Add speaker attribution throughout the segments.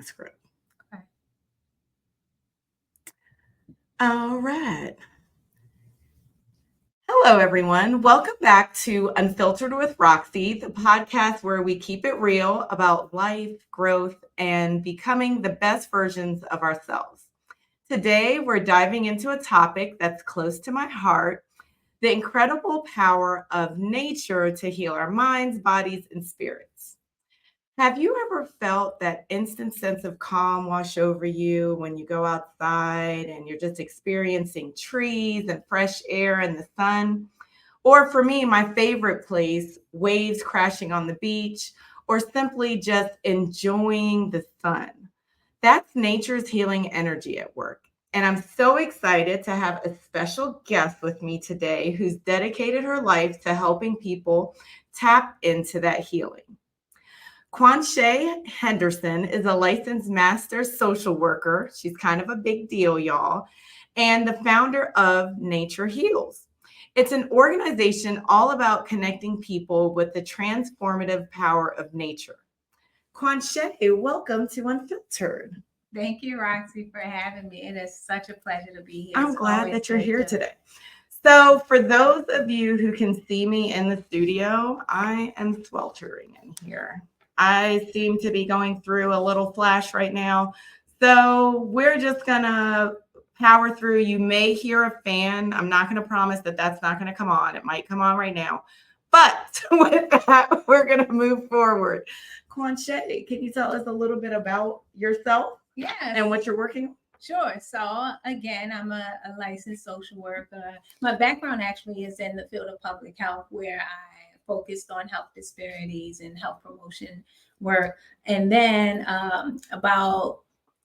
Speaker 1: script.
Speaker 2: Okay.
Speaker 1: All right. Hello, everyone. Welcome back to Unfiltered with Roxy, the podcast where we keep it real about life, growth, and becoming the best versions of ourselves. Today, we're diving into a topic that's close to my heart: the incredible power of nature to heal our minds, bodies, and spirits. Have you ever felt that instant sense of calm wash over you when you go outside and you're just experiencing trees and fresh air and the sun? Or for me, my favorite place, waves crashing on the beach, or simply just enjoying the sun. That's nature's healing energy at work. And I'm so excited to have a special guest with me today who's dedicated her life to helping people tap into that healing. Quanshay Henderson is a licensed master social worker. She's kind of a big deal, y'all, and the founder of Nature Heals. It's an organization all about connecting people with the transformative power of nature. Quanshay, welcome to Unfiltered.
Speaker 2: Thank you, Roxy, for having me. It is such a pleasure to be here.
Speaker 1: I'm glad that you're here today. So for those of you who can see me in the studio, I am sweltering in here. I seem to be going through a little flash right now. So we're just going to power through. You may hear a fan. I'm not going to promise that that's not going to come on. It might come on right now. But with that, we're going to move forward. Quanshay, can you tell us a little bit about yourself?
Speaker 2: Yes.
Speaker 1: And what you're working on?
Speaker 2: Sure. So again, I'm a licensed social worker. My background actually is in the field of public health, where I focused on health disparities and health promotion work. And then about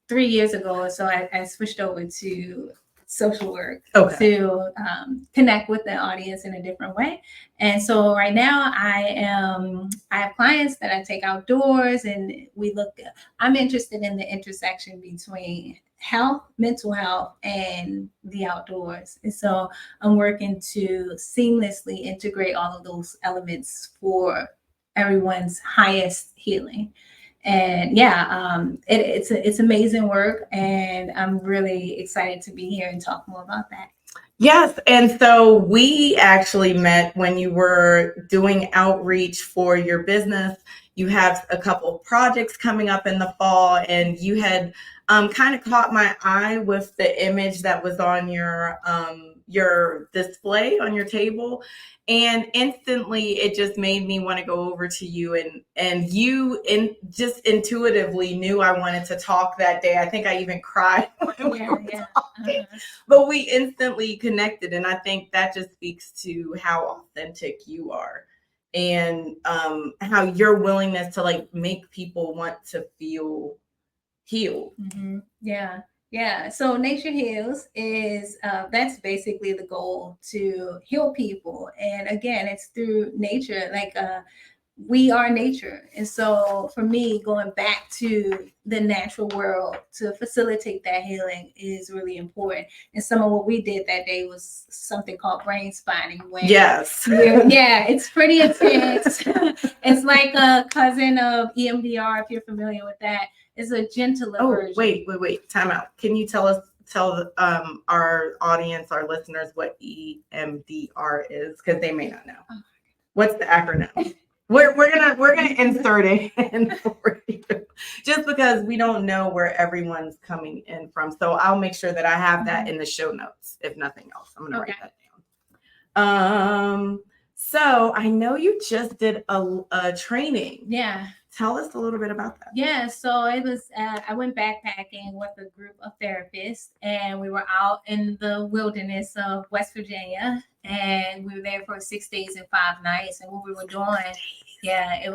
Speaker 2: 3 years ago or so, I switched over to social work to connect with the audience in a different way. And so right now I have clients that I take outdoors, and I'm interested in the intersection between health, mental health, and the outdoors. And so I'm working to seamlessly integrate all of those elements for everyone's highest healing. And it's amazing work, and I'm really excited to be here and talk more about that.
Speaker 1: Yes, and so we actually met when you were doing outreach for your business. You have a couple of projects coming up in the fall, and you had kind of caught my eye with the image that was on your display on your table, and instantly it just made me want to go over to you, and you just intuitively knew I wanted to talk that day. I think I even cried when we were talking, but we instantly connected, and I think that just speaks to how authentic you are, and how your willingness to make people want to feel healed.
Speaker 2: Mm-hmm. Yeah. So Nature Heals is that's basically the goal, to heal people. And again, it's through nature. We are nature. And so for me, going back to the natural world to facilitate that healing is really important. And some of what we did that day was something called brain spotting. It's pretty intense. It's like a cousin of EMDR, if you're familiar with that. It's a gentler version.
Speaker 1: Wait. Time out. Can you tell our audience, our listeners, what EMDR is? Because they may not know. What's the acronym? We're gonna insert it in for you, just because we don't know where everyone's coming in from. So I'll make sure that I have that in the show notes, if nothing else. I'm gonna write that down. So I know you just did a training.
Speaker 2: Yeah.
Speaker 1: Tell us a little bit about that.
Speaker 2: Yeah, so it was, I went backpacking with a group of therapists, and we were out in the wilderness of West Virginia, and we were there for 6 days and 5 nights. And what we were doing, it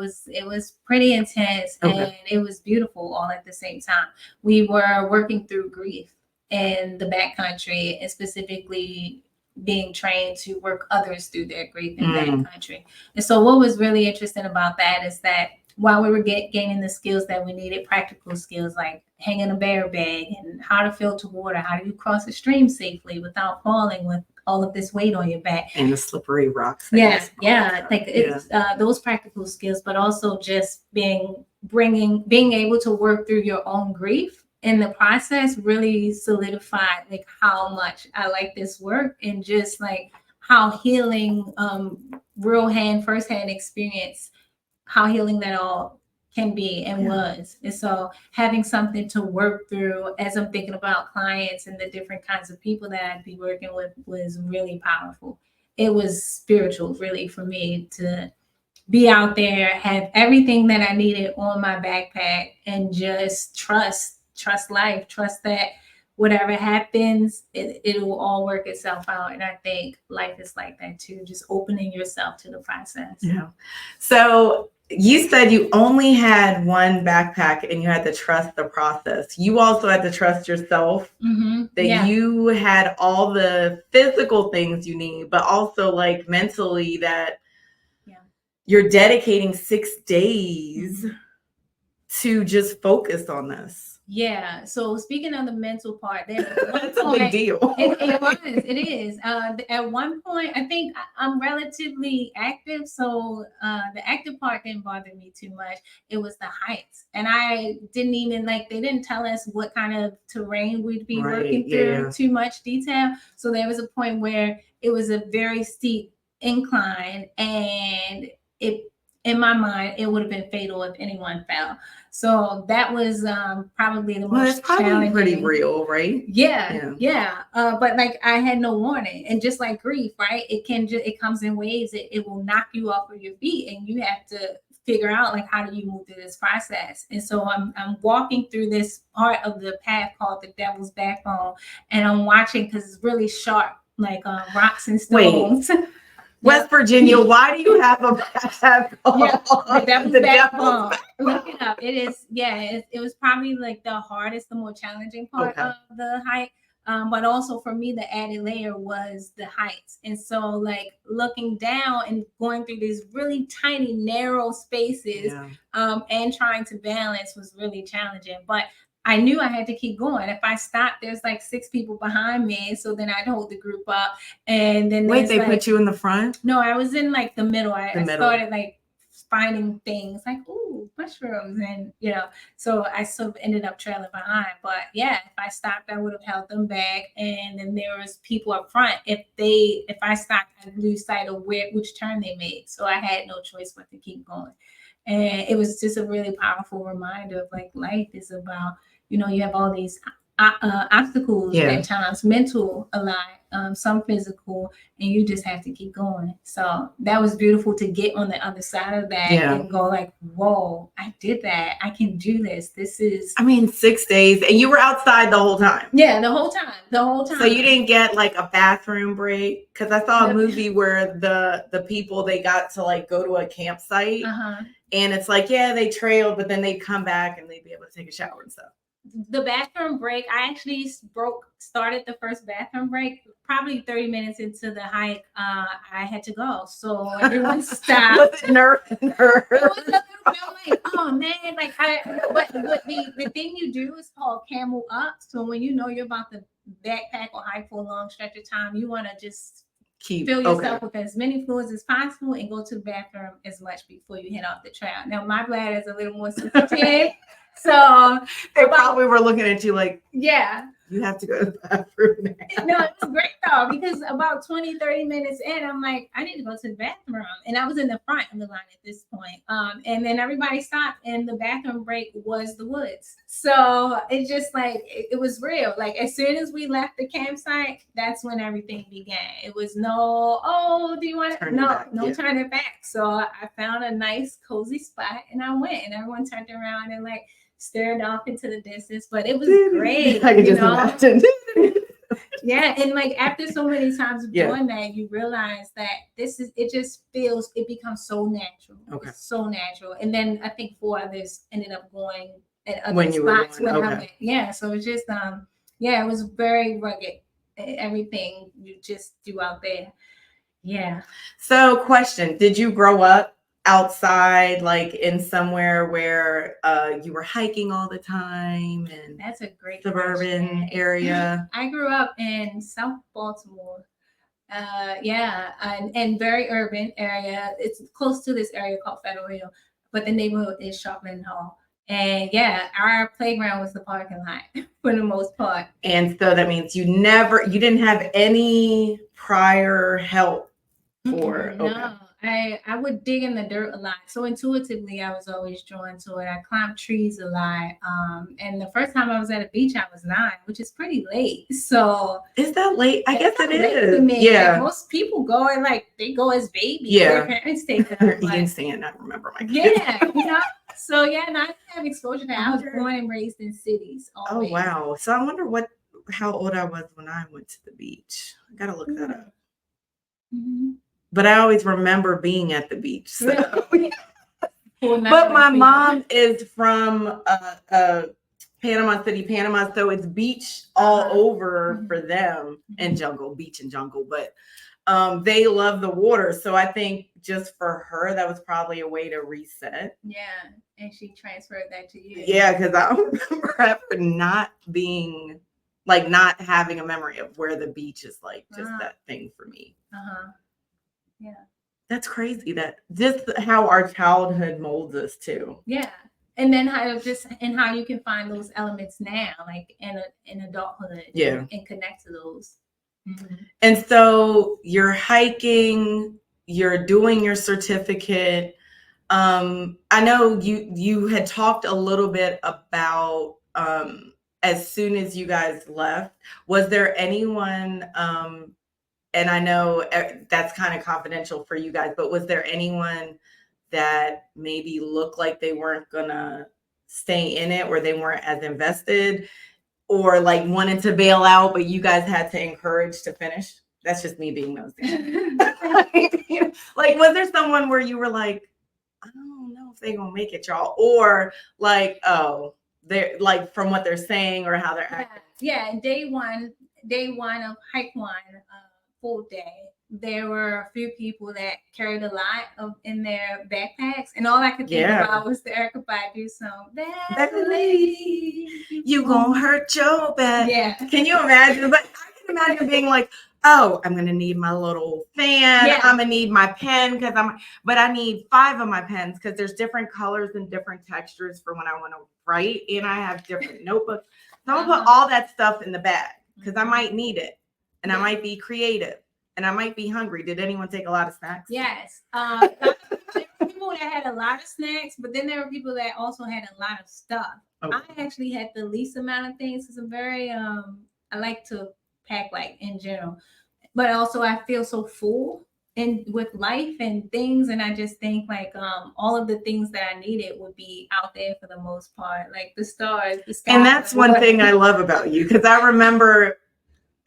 Speaker 2: was pretty intense, and it was beautiful all at the same time. We were working through grief in the backcountry, and specifically being trained to work others through their grief in backcountry. And so what was really interesting about that is that while we were gaining the skills that we needed, practical skills like hanging a bear bag and how to filter water, how do you cross a stream safely without falling with all of this weight on your back.
Speaker 1: And the slippery rocks.
Speaker 2: It's those practical skills, but also just being being able to work through your own grief in the process really solidified like how much I like this work, and just like how healing, firsthand experience, how healing that all can be and was. And so having something to work through as I'm thinking about clients and the different kinds of people that I'd be working with was really powerful. It was spiritual, really, for me to be out there, have everything that I needed on my backpack, and just trust life, trust that whatever happens, it will all work itself out. And I think life is like that too, just opening yourself to the process.
Speaker 1: Yeah. So you said you only had one backpack and you had to trust the process. You also had to trust yourself, that you had all the physical things you need, but also like mentally that you're dedicating 6 days to just focus on this.
Speaker 2: Yeah. So speaking of the mental part,
Speaker 1: that's a big deal.
Speaker 2: It is. At one point, I think I'm relatively active, so the active part didn't bother me too much. It was the heights, and I didn't even they didn't tell us what kind of terrain we'd be working through too much detail. So there was a point where it was a very steep incline, and in my mind, it would have been fatal if anyone fell. So that was probably the most challenging.
Speaker 1: Pretty real, right?
Speaker 2: Yeah. But like I had no warning, and just like grief, right? It comes in waves. It will knock you off of your feet, and you have to figure out like how do you move through this process. And so I'm walking through this part of the path called the Devil's Backbone, and I'm watching because it's really sharp, like rocks and stones.
Speaker 1: Wait. West Virginia, why do you have a path
Speaker 2: the Devil's Backbone? Look it up. It is, it was probably like the hardest, the more challenging part of the hike. But also for me, the added layer was the heights. And so like looking down and going through these really tiny, narrow spaces and trying to balance was really challenging. But I knew I had to keep going. If I stopped, there's like 6 people behind me. So then I'd hold the group up. And then
Speaker 1: they put you in the front?
Speaker 2: No, I was in like the middle. I started like finding things like, ooh, mushrooms. And, so I sort of ended up trailing behind. But yeah, if I stopped, I would have held them back. And then there was people up front. If I stopped, I'd lose sight of which turn they made. So I had no choice but to keep going. And it was just a really powerful reminder of like life is about, you have all these obstacles at times, mental a lot, some physical, and you just have to keep going. So that was beautiful to get on the other side of that and go like, whoa, I did that. I can do this. This is
Speaker 1: 6 days, and you were outside the whole time.
Speaker 2: Yeah, the whole time.
Speaker 1: So you didn't get like a bathroom break? Because I saw a movie where the people, they got to like go to a campsite and it's like, they trailed, but then they come back and they'd be able to take a shower and stuff.
Speaker 2: The bathroom break, I actually started the first bathroom break probably 30 minutes into the hike. I had to go, so everyone stopped.
Speaker 1: Was it nerve?
Speaker 2: It was a little bit like, oh man, like but the thing you do is called camel up. So when you know you're about to backpack or hike for a long stretch of time, you want to just fill yourself with as many fluids as possible and go to the bathroom as much before you head off the trail. Now my bladder is a little more sensitive. So
Speaker 1: they probably were looking at you like, you have to go to the bathroom now.
Speaker 2: No, it was great though, because about 20, 30 minutes in, I'm like, I need to go to the bathroom. And I was in the front of the line at this point. And then everybody stopped, and the bathroom break was the woods. So it just like, it was real. Like as soon as we left the campsite, that's when everything began. It was do you want to? No turning back. So I found a nice cozy spot and I went, and everyone turned around and like stared off into the distance, but it was great.
Speaker 1: I can just imagine.
Speaker 2: And like after so many times of doing that, you realize that it becomes so natural. Okay. It's so natural. And then I think 4 others ended up going at other spots when I went. Yeah. So it's just it was very rugged. Everything you just do out there. Yeah.
Speaker 1: So question, did you grow up outside, like in somewhere where you were hiking all the time? And
Speaker 2: that's a great
Speaker 1: suburban area.
Speaker 2: I grew up in South Baltimore. And very urban area. It's close to this area called Federal Hill. but the neighborhood is Sharpland Hall. And yeah, our playground was the parking lot for the most part.
Speaker 1: And so that means you didn't have any prior help for,
Speaker 2: no. I would dig in the dirt a lot. So intuitively, I was always drawn to it. I climbed trees a lot. And the first time I was at a beach, I was 9, which is pretty late. So
Speaker 1: is that late? I guess it is.
Speaker 2: To me.
Speaker 1: Yeah.
Speaker 2: Like, most people go and they go as babies.
Speaker 1: Yeah.
Speaker 2: Their parents take them.
Speaker 1: You didn't say it. I remember my kids.
Speaker 2: Yeah. So yeah, and I didn't have exposure to that. I was born and raised in cities. Always.
Speaker 1: Oh wow. So I wonder how old I was when I went to the beach. I gotta look that up. Mm-hmm. But I always remember being at the beach. So. Really? But my mom is from Panama City, Panama, so it's beach all over for them, and beach and jungle. But they love the water, so I think just for her that was probably a way to reset.
Speaker 2: Yeah, and she transferred that to you.
Speaker 1: Yeah, because I remember ever not having a memory of where the beach is, like just that thing for me. Yeah, that's crazy. That just how our childhood molds us too.
Speaker 2: Yeah, and then how you can find those elements now, like in adulthood.
Speaker 1: Yeah,
Speaker 2: and connect to those.
Speaker 1: Mm-hmm. And so you're hiking, you're doing your certificate. I know you had talked a little bit about as soon as you guys left, was there anyone, and I know that's kind of confidential for you guys, but was there anyone that maybe looked like they weren't gonna stay in it or they weren't as invested or like wanted to bail out, but you guys had to encourage to finish? That's just me being nosy. Like, was there someone where you were like, I don't know if they're gonna make it, y'all, or like, oh, they're like from what they're saying or how they're acting?
Speaker 2: Yeah, day one of hike 1, full day, there were a few people that carried a lot in their backpacks, and all I could think about was the Erykah Badu song, "That Lady,
Speaker 1: you gonna hurt your back."
Speaker 2: Yeah,
Speaker 1: can you imagine? But I can imagine being like, oh, I'm gonna need my little fan. Yeah. I'm gonna need my pen but I need 5 of my pens because there's different colors and different textures for when I want to write, and I have different notebooks. So I'm gonna put all that stuff in the bag because I might need it, and I might be creative, and I might be hungry. Did anyone take a lot of snacks?
Speaker 2: Yes. There were people that had a lot of snacks, but then there were people that also had a lot of stuff. Okay. I actually had the least amount of things because I'm very I like to pack like in general, but also I feel so full and with life and things, and I just think like all of the things that I needed would be out there for the most part, like the stars, the sky.
Speaker 1: And that's one thing I love about you, because I remember,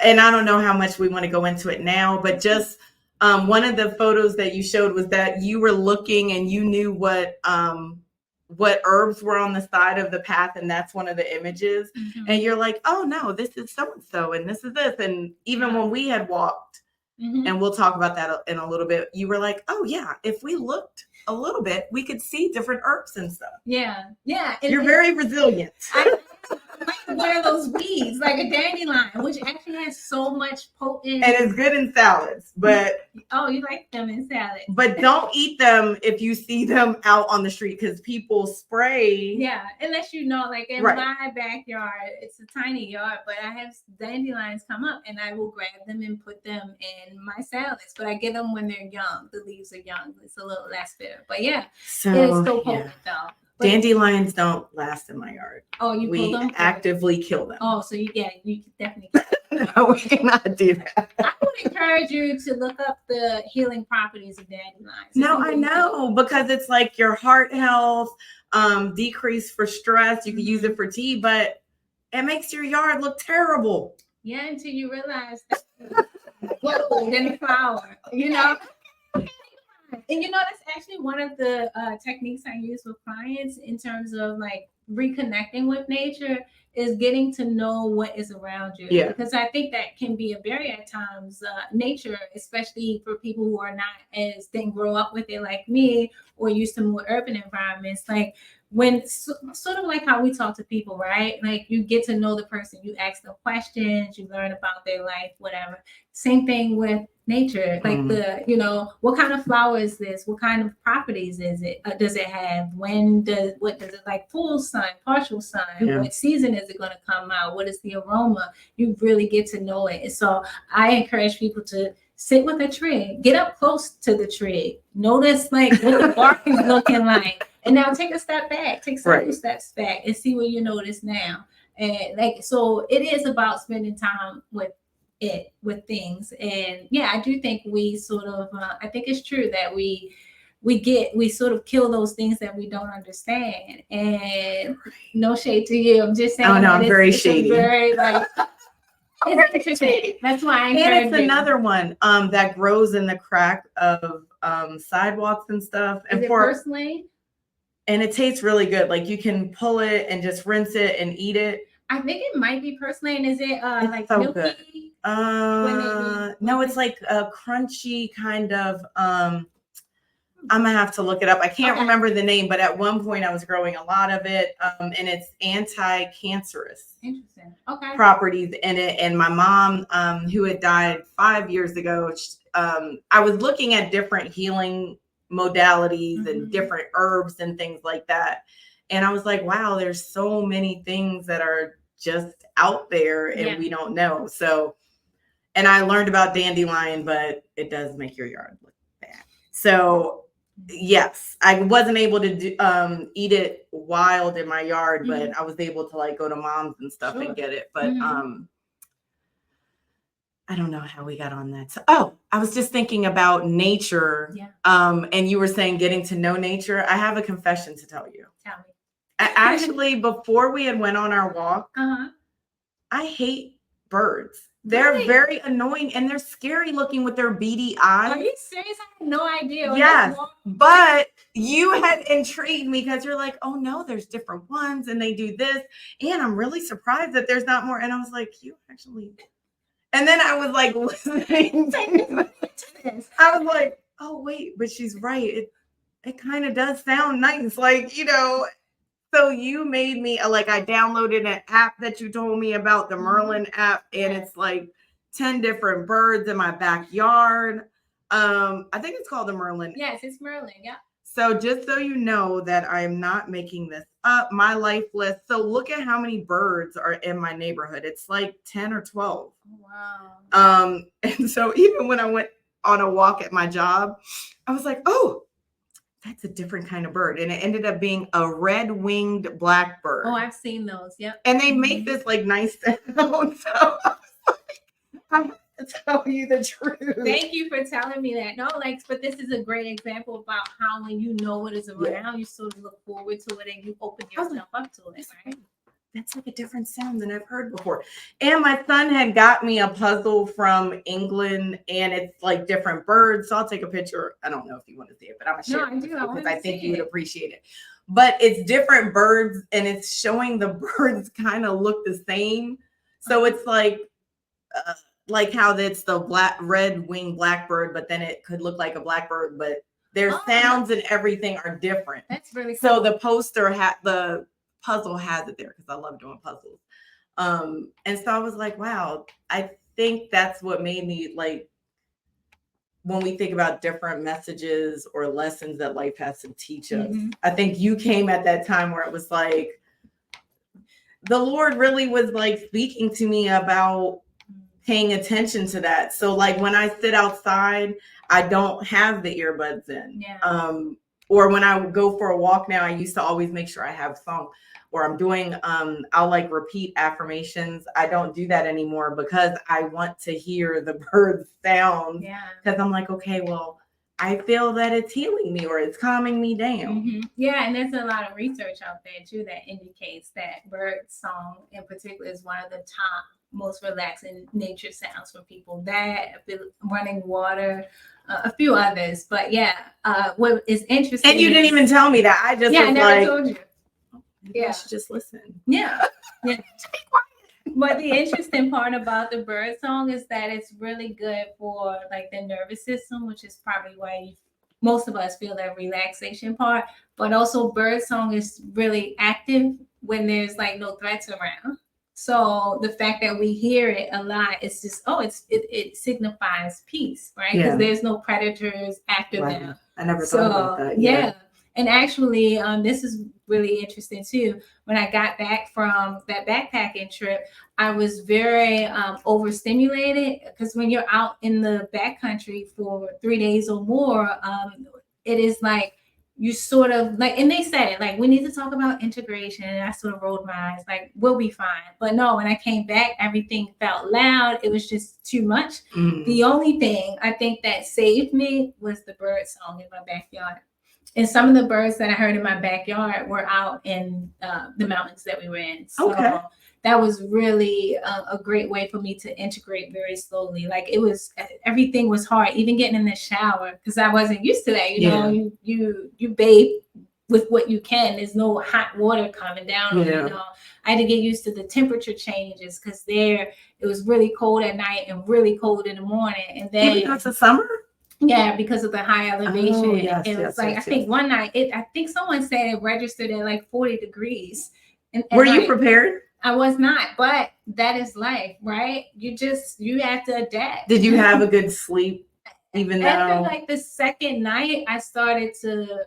Speaker 1: and I don't know how much we want to go into it now, but just one of the photos that you showed was that you were looking and you knew what herbs were on the side of the path, and that's one of the images. Mm-hmm. And you're like, oh no, this is so-and-so, and this is this. And even when we had walked, and we'll talk about that in a little bit, you were like, oh yeah, if we looked a little bit, we could see different herbs and stuff.
Speaker 2: Yeah.
Speaker 1: You're very resilient.
Speaker 2: I like one of those weeds, like a dandelion, which actually has so much potent.
Speaker 1: And it's good in salads, but
Speaker 2: you like them in salads.
Speaker 1: But don't eat them if you see them out on the street, because people spray.
Speaker 2: Yeah, unless like in my backyard, it's a tiny yard, but I have dandelions come up, and I will grab them and put them in my salads. But I get them when they're young. The leaves are young. It's a little less bitter. But yeah, it is so potent though.
Speaker 1: Dandelions don't last in my yard.
Speaker 2: Oh, you pull them?
Speaker 1: We actively kill them.
Speaker 2: Oh, so you definitely kill them.
Speaker 1: No, we cannot do that.
Speaker 2: I would encourage you to look up the healing properties of dandelions.
Speaker 1: No, I know, because it's like your heart health, decrease for stress. You can use it for tea, but it makes your yard look terrible.
Speaker 2: Yeah, until you realize that gold in the flower, And that's actually one of the techniques I use with clients in terms of like reconnecting with nature, is getting to know what is around you.
Speaker 1: Yeah.
Speaker 2: Because I think that can be a barrier at times. Nature, especially for people who are not as didn't grow up with it like me, or used to more urban environments, like when sort of like how we talk to people, right? Like you get to know the person, you ask them questions, you learn about their life, whatever. Same thing with nature, like what kind of flower is this? What kind of properties is it? Does it have? What does it like? Full sun, partial sun?
Speaker 1: Yeah.
Speaker 2: What season is it going to come out? What is the aroma? You really get to know it. And so I encourage people to sit with a tree, get up close to the tree, notice like what the bark is looking like, and now take a step back, take several steps back, and see what you notice now. And like, so it is about spending time with things. And yeah, I do think we sort of I think it's true that we sort of kill those things that we don't understand. And no shade to you, I'm just saying.
Speaker 1: Oh no, I'm very shady.
Speaker 2: Very like it's interesting. That's why I encourage
Speaker 1: and it's another one that grows in the crack of sidewalks and stuff. And
Speaker 2: is it purslane?
Speaker 1: And it tastes really good. Like you can pull it and just rinse it and eat it.
Speaker 2: I think it might be purslane. Is it
Speaker 1: it's
Speaker 2: like
Speaker 1: so
Speaker 2: milky?
Speaker 1: Good. No, it's like a crunchy kind of I'm gonna have to look it up. I can't remember the name, but at one point I was growing a lot of it, and it's anti-cancerous properties in it. And my mom, who had died 5 years ago, I was looking at different healing modalities and different herbs and things like that. And I was like, wow, there's so many things that are just out there and we don't know. So, and I learned about dandelion, but it does make your yard look bad. So yes, I wasn't able to eat it wild in my yard, but I was able to like go to mom's and stuff and get it. But I don't know how we got on that. So, I was just thinking about nature. Yeah. And you were saying getting to know nature. I have a confession to tell you.
Speaker 2: Tell me.
Speaker 1: Actually, before we had went on our walk, I hate birds. They're very annoying and they're scary looking with their beady eyes.
Speaker 2: Are you serious? I had no idea.
Speaker 1: Yes, but you had intrigued me because you're like, oh no, there's different ones and they do this. And I'm really surprised that there's not more. And I was like, you actually. And then I was like listening to this. I was like, oh wait, but she's right. It kind of does sound nice. Like, so you made me like, I downloaded an app that you told me about, the Merlin app, and it's like 10 different birds in my backyard. I think it's called the Merlin.
Speaker 2: Yes, it's Merlin. Yeah.
Speaker 1: So just so you know that I'm not making this up, my life list. So look at how many birds are in my neighborhood. It's like 10 or 12.
Speaker 2: Wow.
Speaker 1: And so even when I went on a walk at my job, I was like, oh, that's a different kind of bird. And it ended up being a red-winged blackbird.
Speaker 2: Oh, I've seen those. Yep.
Speaker 1: And they make this like nice sound. So I was like, I'm to tell you the truth.
Speaker 2: Thank you for telling me that. No, but this is a great example about how when you know what is around, you sort of look forward to it and you open yourself up to it, right?
Speaker 1: That's like a different sound than I've heard before. And my son had got me a puzzle from England and it's like different birds. So I'll take a picture. I don't know if you want to see it, but I'm going to share it because I think you would appreciate it. But it's different birds and it's showing the birds kind of look the same. So it's like how it's the red-winged blackbird, but then it could look like a blackbird, but their sounds and everything are different.
Speaker 2: That's really cool.
Speaker 1: So the poster the puzzle has it there because I love doing puzzles. And so I was like, wow, I think that's what made me like, when we think about different messages or lessons that life has to teach us, I think you came at that time where it was like, the Lord really was like speaking to me about paying attention to that. So like when I sit outside, I don't have the earbuds in.
Speaker 2: Yeah.
Speaker 1: Or when I go for a walk now, I used to always make sure I have a song. Or I'm doing, I'll like repeat affirmations. I don't do that anymore because I want to hear the birds sound.
Speaker 2: Yeah.
Speaker 1: Because I'm like, okay, well, I feel that it's healing me or it's calming me down.
Speaker 2: Yeah, and there's a lot of research out there too that indicates that bird song in particular is one of the top most relaxing nature sounds for people. That, running water, a few others, but what is interesting.
Speaker 1: And you didn't even tell me that. I just was
Speaker 2: I never told you.
Speaker 1: I should just listen.
Speaker 2: Yeah. But the interesting part about the bird song is that it's really good for like the nervous system, which is probably why most of us feel that relaxation part. But also, bird song is really active when there's like no threats around. So the fact that we hear it a lot, it's just it signifies peace, right? Because there's no predators after them.
Speaker 1: I never thought about that.
Speaker 2: Yeah. And actually, this is really interesting too. When I got back from that backpacking trip, I was very overstimulated because when you're out in the backcountry for 3 days or more, it is like you sort of like, and they said like we need to talk about integration, and I sort of rolled my eyes like we'll be fine. But no, when I came back, everything felt loud. It was just too much. The only thing I think that saved me was the bird song in my backyard. And some of the birds that I heard in my backyard were out in the mountains that we were in. So that was really a great way for me to integrate very slowly. Like everything was hard, even getting in the shower, because I wasn't used to that. You know, you bathe with what you can. There's no hot water coming down. You know, I had to get used to the temperature changes because it was really cold at night and really cold in the morning. And then
Speaker 1: even that's the summer.
Speaker 2: Yeah, because of the high elevation. It was I think one night, I think someone said it registered at like 40 degrees. And
Speaker 1: were you prepared?
Speaker 2: I was not, but that is life, right? You have to adapt.
Speaker 1: Did you have a good sleep? Even
Speaker 2: after like the second night, I started to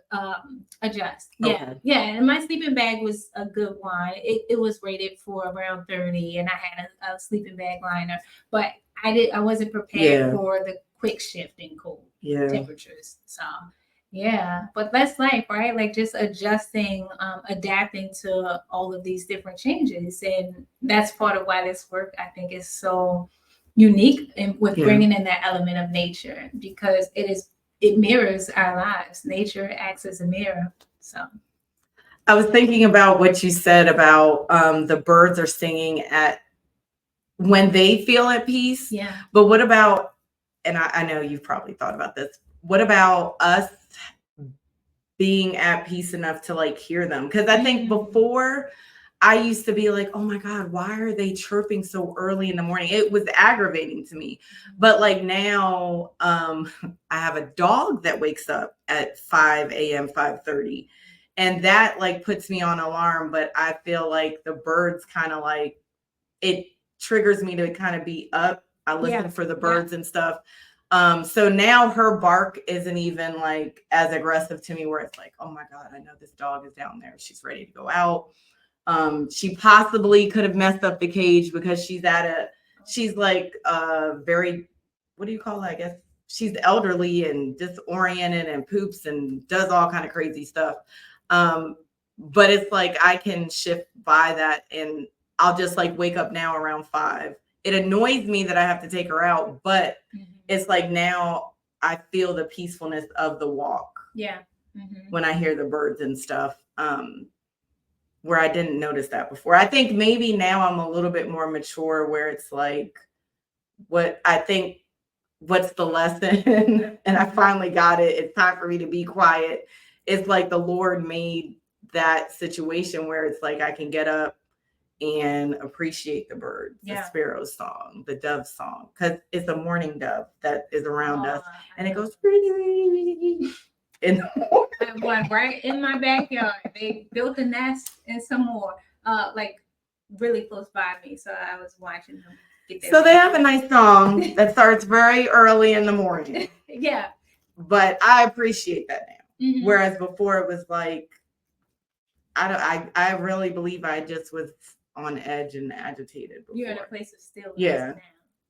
Speaker 2: adjust. Yeah. And my sleeping bag was a good one. It was rated for around 30, and I had a sleeping bag liner, but I wasn't prepared for the quick shift in cold temperatures. So but that's life, right? Like just adjusting, adapting to all of these different changes. And that's part of why this work, I think, is so unique with bringing in that element of nature, because it mirrors our lives. Nature acts as a mirror. So
Speaker 1: I was thinking about what you said about the birds are singing when they feel at peace.
Speaker 2: Yeah.
Speaker 1: But what about, and I know you've probably thought about this, what about us being at peace enough to like hear them? Because I think before I used to be like, oh my God, why are they chirping so early in the morning? It was aggravating to me. But like now, I have a dog that wakes up at 5 a.m., 5:30. And that like puts me on alarm. But I feel like the birds kind of like, it triggers me to kind of be up. I listen for the birds and stuff. So now her bark isn't even like as aggressive to me, where it's like, oh my God, I know this dog is down there. She's ready to go out. She possibly could have messed up the cage because she's like very, what do you call it? I guess she's elderly and disoriented and poops and does all kind of crazy stuff. But it's like I can shift by that, and I'll just like wake up now around 5. It annoys me that I have to take her out, but it's like now I feel the peacefulness of the walk.
Speaker 2: Yeah.
Speaker 1: When I hear the birds and stuff, where I didn't notice that before. I think maybe now I'm a little bit more mature, where it's like, what's the lesson? And I finally got it. It's time for me to be quiet. It's like the Lord made that situation where it's like I can get up and appreciate the birds, the sparrow's song, the dove song, because it's a morning dove that is around us, and it goes in the morning.
Speaker 2: One right in my backyard. They built a nest and some more, like really close by me. So I was watching them get there.
Speaker 1: So they have a nice song that starts very early in the morning. But I appreciate that now. Whereas before it was like, I really believe I just was on edge and agitated before.
Speaker 2: You're in a place of stillness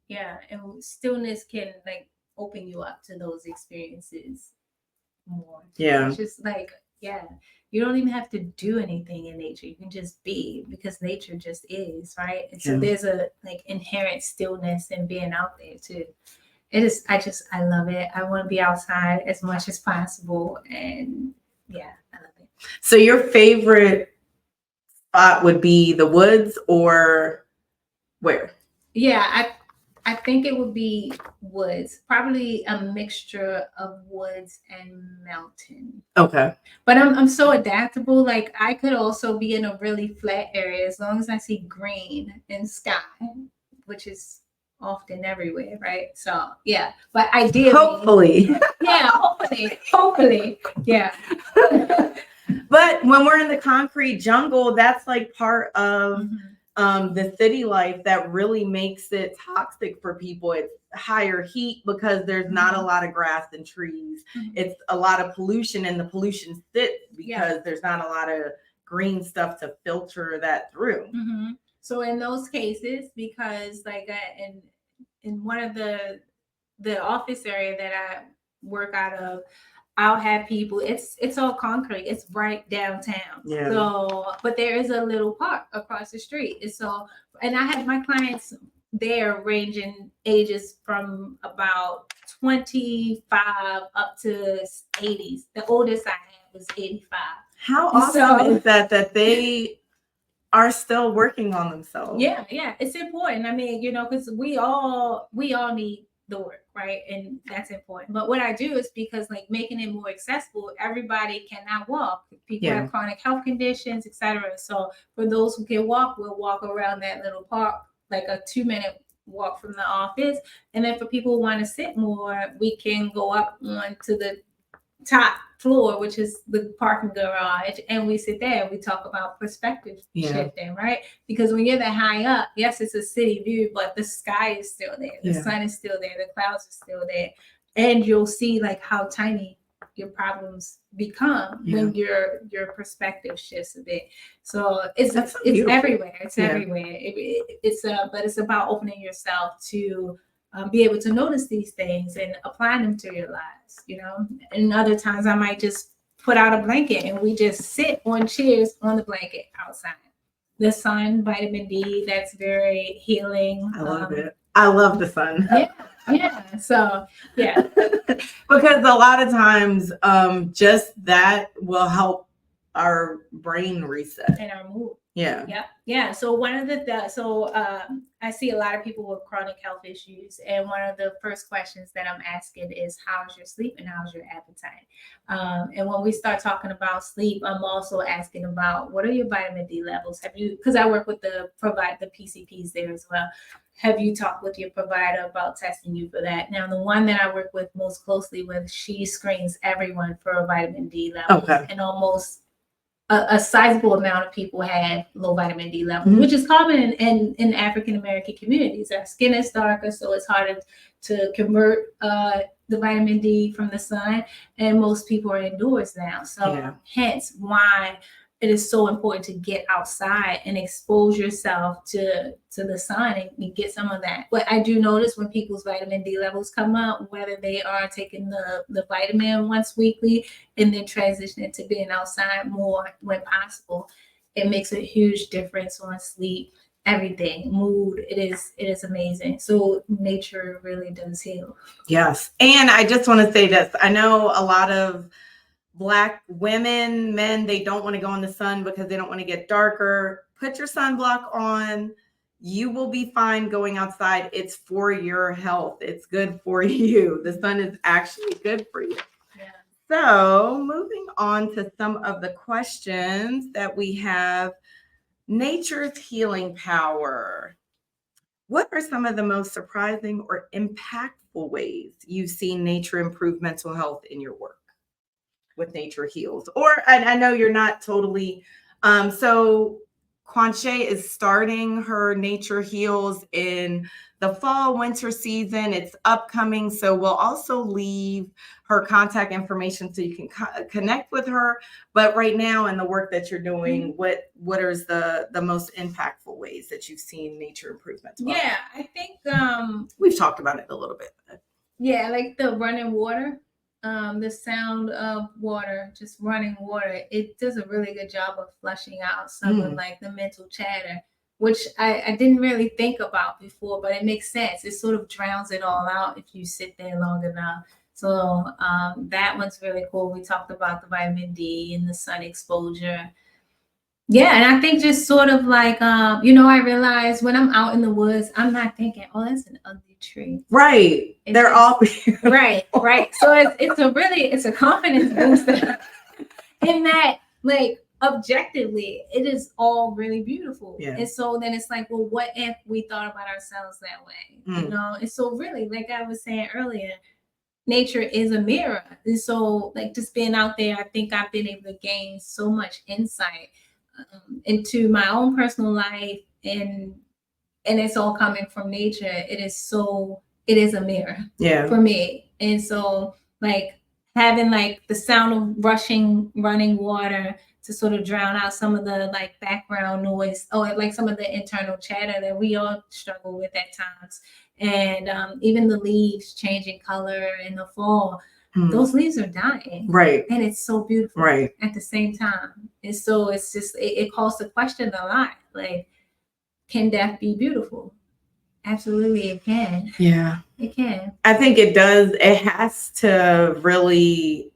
Speaker 2: now. And stillness can like open you up to those experiences more. It's just like, you don't even have to do anything in nature. You can just be, because nature just is, right? And so there's a like inherent stillness in being out there too. I love it. I want to be outside as much as possible, and I love it.
Speaker 1: So your favorite spot would be the woods, or where?
Speaker 2: I I think it would be woods, probably a mixture of woods and mountain.
Speaker 1: Okay.
Speaker 2: But I'm so adaptable. Like I could also be in a really flat area as long as I see green and sky, which is often everywhere, right? So yeah, but ideally,
Speaker 1: Hopefully.
Speaker 2: yeah, hopefully, yeah.
Speaker 1: But when we're in the concrete jungle, that's like part of the city life that really makes it toxic for people. It's higher heat because there's not a lot of grass and trees. It's a lot of pollution, and the pollution sits because there's not a lot of green stuff to filter that through.
Speaker 2: So in those cases, because like in one of the office area that I work out of, I'll have people, it's all concrete, it's right downtown.
Speaker 1: Yeah.
Speaker 2: So, but there is a little park across the street. And so, and I have my clients there ranging ages from about 25 up to 80s. The oldest I had was 85.
Speaker 1: How awesome is that they are still working on themselves?
Speaker 2: Yeah, it's important. I mean, you know, because we all need the work, right? And that's important. But what I do is because like making it more accessible, everybody cannot walk. People have chronic health conditions, etc. So for those who can walk, we'll walk around that little park, like a 2-minute walk from the office. And then for people who want to sit more, we can go up onto the top floor, which is the parking garage, and we sit there and we talk about perspective shifting, right? Because when you're that high up, yes, it's a city view, but the sky is still there, the sun is still there, the clouds are still there, and you'll see like how tiny your problems become when your perspective shifts a bit. So it's everywhere. It's everywhere. But it's about opening yourself to be able to notice these things and apply them to your lives, you know. And other times I might just put out a blanket and we just sit on chairs on the blanket outside. The sun, vitamin D, that's very healing.
Speaker 1: I love it. I love the sun.
Speaker 2: Yeah. So yeah.
Speaker 1: Because a lot of times just that will help our brain reset.
Speaker 2: And our mood.
Speaker 1: Yeah.
Speaker 2: So one of I see a lot of people with chronic health issues, and one of the first questions that I'm asking is, how's your sleep and how's your appetite? And when we start talking about sleep, I'm also asking about, what are your vitamin D levels? Have you, because I work with the PCPs there as well. Have you talked with your provider about testing you for that? Now, the one that I work with most closely with, she screens everyone for a vitamin D level, and almost a sizable amount of people have low vitamin D levels, which is common in African American communities. Our skin is darker, so it's harder to convert the vitamin D from the sun, and most people are indoors now. So hence why it is so important to get outside and expose yourself to the sun and get some of that. But I do notice when people's vitamin D levels come up, whether they are taking the vitamin once weekly and then transitioning to being outside more when possible, it makes a huge difference on sleep, everything, mood. It is amazing. So nature really does heal.
Speaker 1: Yes. And I just want to say this. I know a lot of Black women, men, they don't want to go in the sun because they don't want to get darker. Put your sunblock on. You will be fine going outside. It's for your health. It's good for you. The sun is actually good for you.
Speaker 2: Yeah.
Speaker 1: So moving on to some of the questions that we have. Nature's healing power. What are some of the most surprising or impactful ways you've seen nature improve mental health in your work with Nature Heals? Or I know you're not totally, so Quanshay is starting her Nature Heals in the fall, winter season. It's upcoming. So we'll also leave her contact information so you can connect with her. But right now in the work that you're doing, what are the most impactful ways that you've seen nature improvement?
Speaker 2: Yeah, I think
Speaker 1: we've talked about it a little bit.
Speaker 2: Yeah, like the running water. The sound of water, just running water, it does a really good job of flushing out some of like the mental chatter, which I didn't really think about before, but it makes sense. It sort of drowns it all out if you sit there long enough. So that one's really cool. We talked about the vitamin D and the sun exposure. Yeah, and I think just sort of like I realize when I'm out in the woods, I'm not thinking, oh, that's an ugly tree.
Speaker 1: Right. They're all beautiful.
Speaker 2: Right. So it's a confidence booster in that, like, objectively it is all really beautiful.
Speaker 1: Yeah.
Speaker 2: And so then it's like, well, what if we thought about ourselves that way? And so really, like I was saying earlier, nature is a mirror. And so, like, just being out there, I think I've been able to gain so much insight into my own personal life, and it's all coming from nature. It is a mirror for me. And so, like, having like the sound of running water to sort of drown out some of the like background noise, or like some of the internal chatter that we all struggle with at times. And even the leaves changing color in the fall, those leaves are dying.
Speaker 1: Right.
Speaker 2: And it's so beautiful at the same time. And so it's just, it calls the question a lot. Like, can death be beautiful? Absolutely, it can.
Speaker 1: Yeah.
Speaker 2: It can.
Speaker 1: I think it does. It has to really,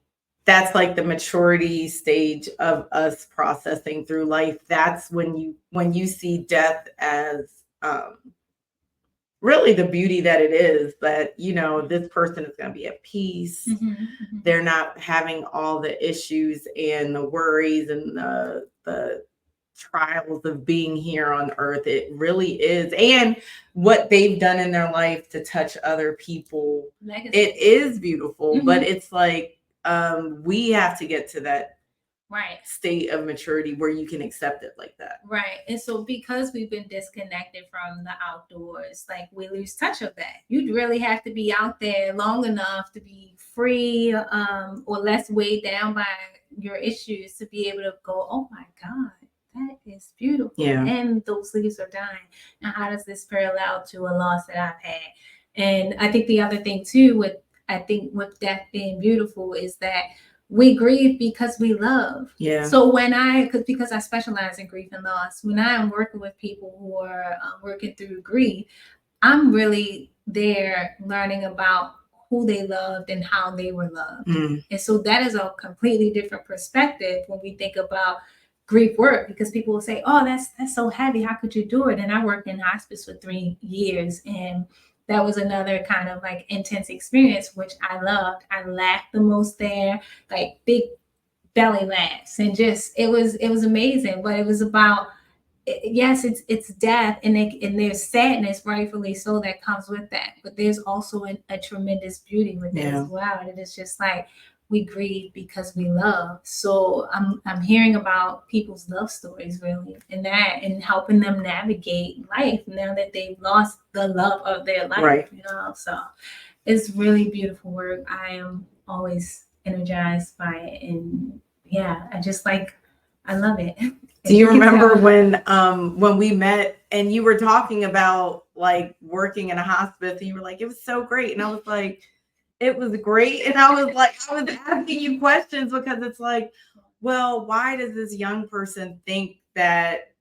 Speaker 1: that's like the maturity stage of us processing through life. That's when you see death as really the beauty that it is, that, this person is going to be at peace. They're not having all the issues and the worries and the trials of being here on earth. It really is. And what they've done in their life to touch other people, legacy. It is beautiful. But it's like, we have to get to that state of maturity where you can accept it like that.
Speaker 2: Right. And so because we've been disconnected from the outdoors, like, we lose touch of that. You'd really have to be out there long enough to be free, or less weighed down by your issues, to be able to go, oh my God, that is beautiful.
Speaker 1: Yeah.
Speaker 2: And those leaves are dying. Now, how does this parallel to a loss that I've had? And I think the other thing too, with death being beautiful, is that we grieve because we love.
Speaker 1: Yeah.
Speaker 2: So because I specialize in grief and loss, when I am working with people who are working through grief, I'm really there learning about who they loved and how they were loved. And so that is a completely different perspective when we think about grief work, because people will say, oh, that's so heavy. How could you do it? And I worked in hospice for 3 years, and that was another kind of like intense experience, which I loved. I laughed the most there, like big belly laughs, and just it was amazing. But it was about, yes, it's death, and there's sadness, rightfully so, that comes with that. But there's also a tremendous beauty with it as well. And it's just like, we grieve because we love. So I'm hearing about people's love stories, really, and helping them navigate life now that they've lost the love of their life.
Speaker 1: Right.
Speaker 2: So it's really beautiful work. I am always energized by it, and yeah, I love it.
Speaker 1: Do you remember when we met and you were talking about like working in a hospice, and you were like, it was so great, and I was like, it was great. And I was asking you questions, because it's like, well, why does this young person think that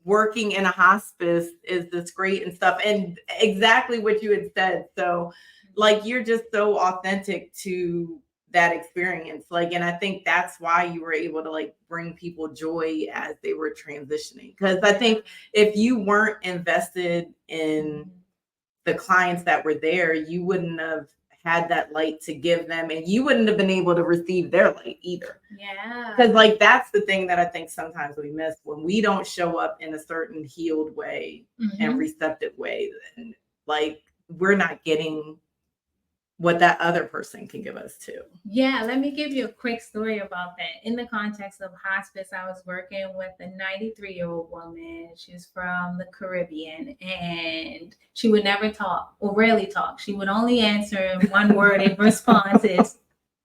Speaker 1: working in a hospice is this great and stuff? And exactly what you had said. So like, you're just so authentic to that experience. Like, and I think that's why you were able to like bring people joy as they were transitioning. Because I think if you weren't invested in the clients that were there, you wouldn't have had that light to give them, and you wouldn't have been able to receive their light either.
Speaker 2: Yeah.
Speaker 1: Because like, that's the thing that I think sometimes we miss, when we don't show up in a certain healed way and receptive way, then like, we're not getting what that other person can give us too.
Speaker 2: Yeah, let me give you a quick story about that. In the context of hospice, I was working with a 93-year-old woman. She's from the Caribbean, and she would never talk, or rarely talk. She would only answer one word in responses.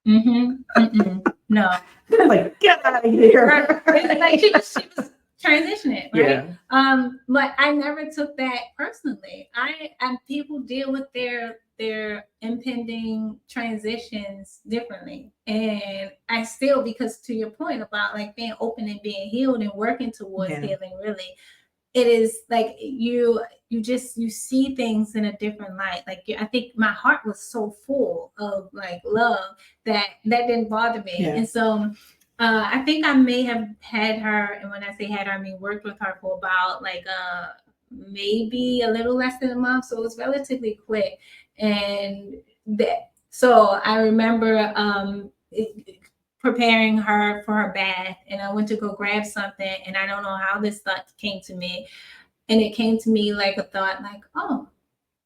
Speaker 2: No.
Speaker 1: Like, get out of here.
Speaker 2: Like, she was transitioning, right?
Speaker 1: Yeah.
Speaker 2: But I never took that personally. People deal with their impending transitions differently, and I still, because to your point about like being open and being healed and working towards healing, really, it is like you see things in a different light. Like, I think my heart was so full of like love that didn't bother me. And so I think I may have had her, and when I say had her, I mean worked with her for about like maybe a little less than a month, so it was relatively quick. And so I remember preparing her for her bath, and I went to go grab something, and I don't know how this thought came to me, and it came to me like a thought, like, oh,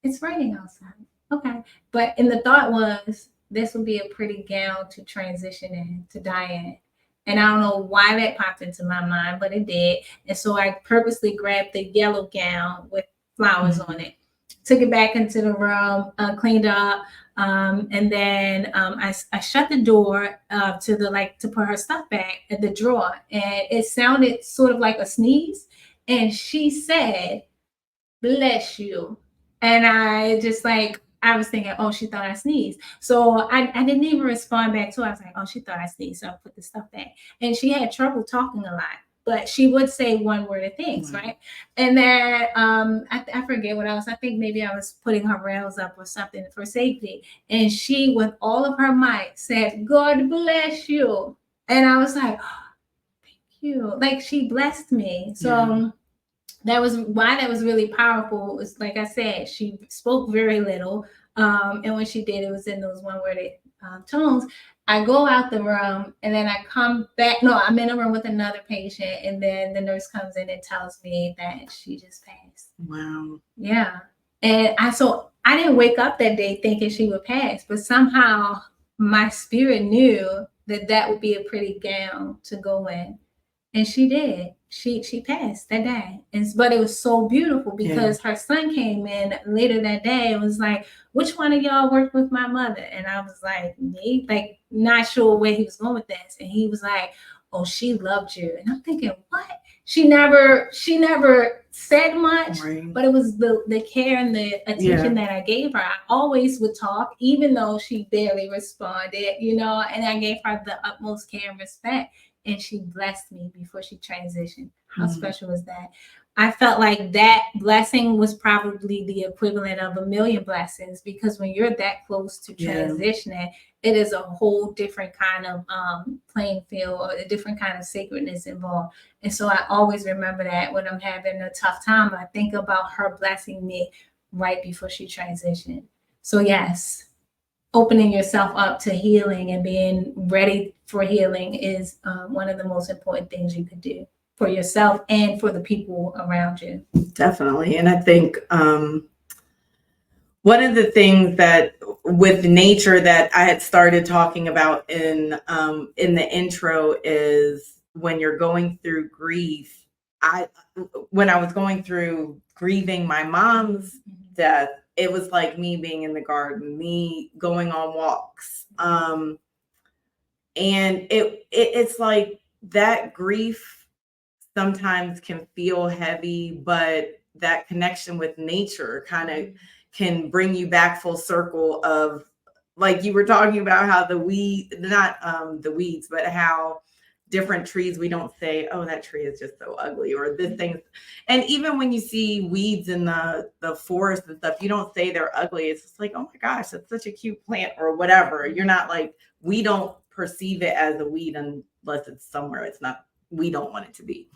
Speaker 2: it's raining outside. Okay. But and the thought was this would be a pretty gown to transition in, to dye in. And I don't know why that popped into my mind, but it did. And so I purposely grabbed the yellow gown with flowers on it, took it back into the room, cleaned up, and then I shut the door to the to put her stuff back at the drawer, and it sounded sort of like a sneeze, and she said, "Bless you." And I just I was thinking, oh, she thought I sneezed. So I didn't even respond back to her. I was like, oh, she thought I sneezed. So I put the stuff back. And she had trouble talking a lot, but she would say one word of things, right? And then I forget what else. I think maybe I was putting her rails up or something for safety. And she, with all of her might, said, God bless you. And I was like, oh, thank you. Like she blessed me. So that was why that was really powerful. Was like I said, she spoke very little, and when she did, it was in those one-worded tones. I go out the room, and then I come back. No, I'm in a room with another patient, and then the nurse comes in and tells me that she just passed.
Speaker 1: Wow.
Speaker 2: Yeah, and I didn't wake up that day thinking she would pass, but somehow my spirit knew that that would be a pretty gown to go in. And she did. She passed that day. But it was so beautiful because her son came in later that day and was like, which one of y'all worked with my mother? And I was like, me? Like, not sure where he was going with this. And he was like, oh, she loved you. And I'm thinking, what? She never said much, but it was the care and the attention that I gave her. I always would talk, even though she barely responded, and I gave her the utmost care and respect. And she blessed me before she transitioned. How special is that? I felt like that blessing was probably the equivalent of 1,000,000 blessings, because when you're that close to transitioning, it is a whole different kind of playing field, or a different kind of sacredness involved. And so I always remember that when I'm having a tough time, I think about her blessing me right before she transitioned. So yes, opening yourself up to healing and being ready for healing is one of the most important things you could do for yourself and for the people around you.
Speaker 1: Definitely. And I think one of the things that with nature that I had started talking about in the intro is when you're going through grief. When I was going through grieving my mom's death, it was like me being in the garden, me going on walks. And it's like that grief sometimes can feel heavy, but that connection with nature kind of can bring you back full circle of, like you were talking about, how the weeds, but how different trees, we don't say, oh, that tree is just so ugly, or this thing. And even when you see weeds in the forest and stuff, you don't say they're ugly. It's just like, oh my gosh, that's such a cute plant, or whatever. You're not like, we don't perceive it as a weed unless it's somewhere it's not, we don't want it to be.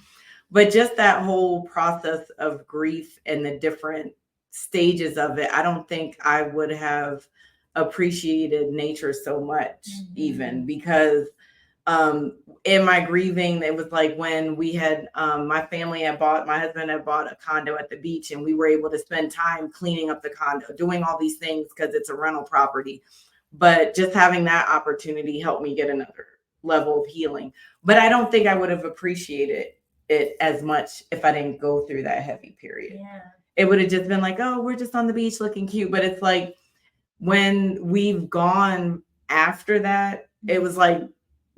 Speaker 1: But just that whole process of grief and the different stages of it, I don't think I would have appreciated nature so much, even because in my grieving, it was like when we had my husband had bought a condo at the beach, and we were able to spend time cleaning up the condo, doing all these things because it's a rental property. But just having that opportunity helped me get another level of healing. But I don't think I would have appreciated it as much if I didn't go through that heavy period. It would have just been like, oh, we're just on the beach looking cute. But it's like when we've gone after that, it was like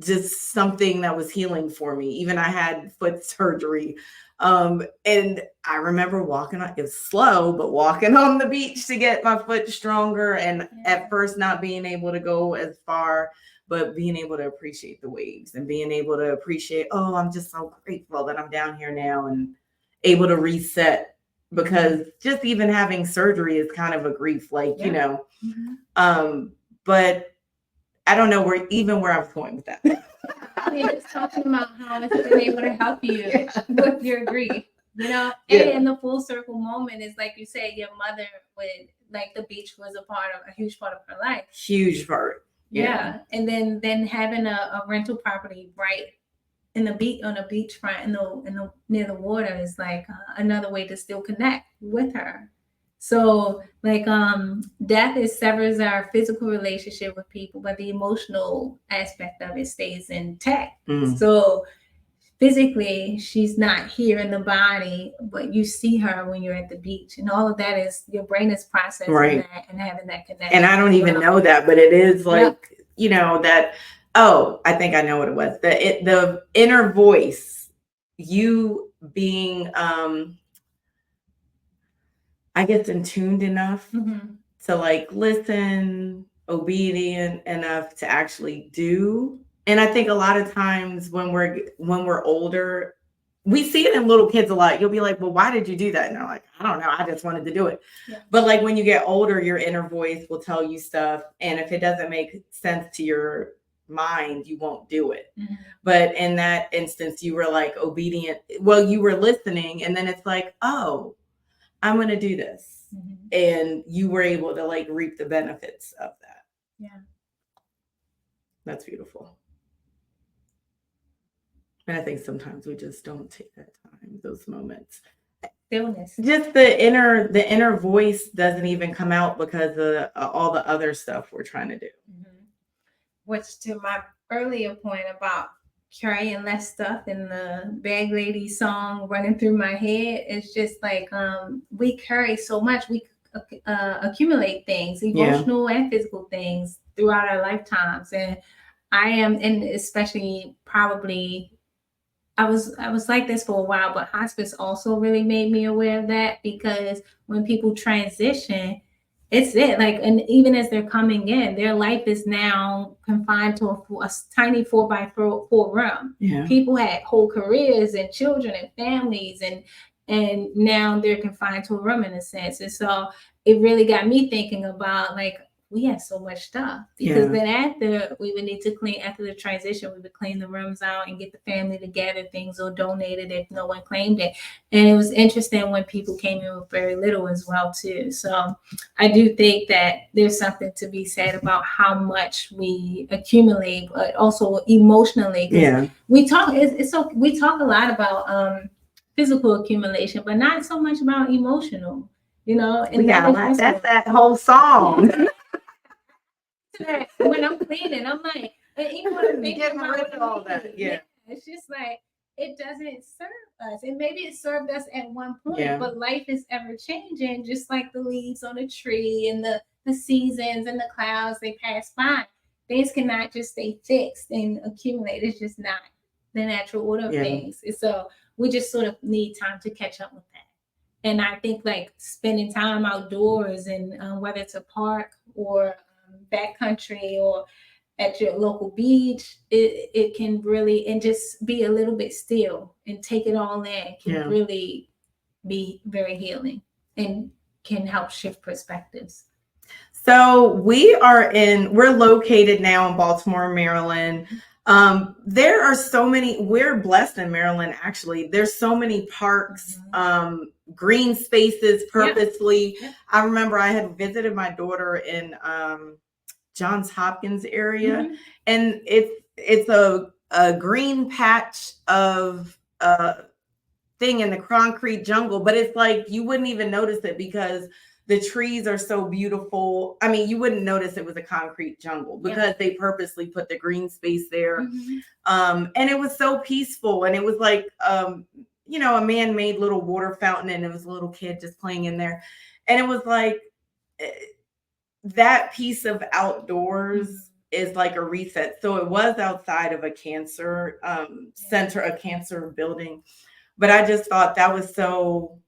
Speaker 1: just something that was healing for me. Even I had foot surgery. And I remember walking on, it was slow, but walking on the beach to get my foot stronger. And at first not being able to go as far, but being able to appreciate the waves and being able to appreciate, oh, I'm just so grateful that I'm down here now and able to reset, because just even having surgery is kind of a grief, like, but I don't know where I was going with that.
Speaker 2: We're just talking about how it's been able to help you with your grief, you know.
Speaker 1: Yeah.
Speaker 2: And the full circle moment is like you said, your mother would like the beach was a huge part of her life.
Speaker 1: Huge part.
Speaker 2: Yeah. And then having a rental property right in the beach on a beachfront in the near the water is like another way to still connect with her. So like death is severs our physical relationship with people, but the emotional aspect of it stays intact. So physically she's not here in the body, but you see her when you're at the beach, and all of that is your brain is processing that and having that connection.
Speaker 1: And I don't even know that, but it is like, you know, that, oh, I think I know what it was. The inner voice, you being I guess in tuned enough to like listen, obedient enough to actually do. And I think a lot of times when we're older, we see it in little kids a lot. You'll be like, well, why did you do that? And they're like, I don't know. I just wanted to do it. Yeah. But like when you get older, your inner voice will tell you stuff. And if it doesn't make sense to your mind, you won't do it. But in that instance, you were like obedient. Well, you were listening. And then it's like, oh, I'm going to do this. And you were able to like reap the benefits of that.
Speaker 2: Yeah.
Speaker 1: That's beautiful. And I think sometimes we just don't take that time, those moments.
Speaker 2: Stillness.
Speaker 1: Just the inner voice doesn't even come out because of all the other stuff we're trying to do.
Speaker 2: Which to my earlier point about carrying less stuff in the Bag Lady song running through my head, it's just like we carry so much. We accumulate things, emotional and physical things throughout our lifetimes. And I am, and especially probably I was like this for a while, but hospice also really made me aware of that, because when people transition, it's it. Like, and even as they're coming in, their life is now confined to a tiny 4x4 room. Yeah. People had whole careers and children and families, and now they're confined to a room in a sense. And so it really got me thinking about like, we have so much stuff, because then after we would need to clean, after the transition, we would clean the rooms out and get the family together. Things were donated if no one claimed it. And it was interesting when people came in with very little as well too. So I do think that there's something to be said about how much we accumulate, but also emotionally. We talk, we talk a lot about physical accumulation, but not so much about emotional, you know. And that's
Speaker 1: that whole song.
Speaker 2: When I'm cleaning, I'm like, even when I'm thinking
Speaker 1: about all that,
Speaker 2: it's just like it doesn't serve us. And maybe it served us at one point, but life is ever changing, just like the leaves on a tree and the seasons and the clouds, they pass by. Things cannot just stay fixed and accumulate. It's just not the natural order of things. And so we just sort of need time to catch up with that. And I think like spending time outdoors, and whether it's a park or backcountry or at your local beach, it can really, and just be a little bit still and take it all in, can really be very healing and can help shift perspectives.
Speaker 1: So we're located now in Baltimore, Maryland. There are so many, we're blessed in Maryland, actually. There's so many parks, green spaces purposely. I remember I had visited my daughter in Johns Hopkins area, and it's a green patch of thing in the concrete jungle, but it's like you wouldn't even notice it because the trees are so beautiful. I mean, you wouldn't notice it was a concrete jungle because they purposely put the green space there. And it was so peaceful, and it was like you know, a man-made little water fountain, and it was a little kid just playing in there, and it was like that piece of outdoors is like a reset. So it was outside of a cancer center, a cancer building, but I just thought that was so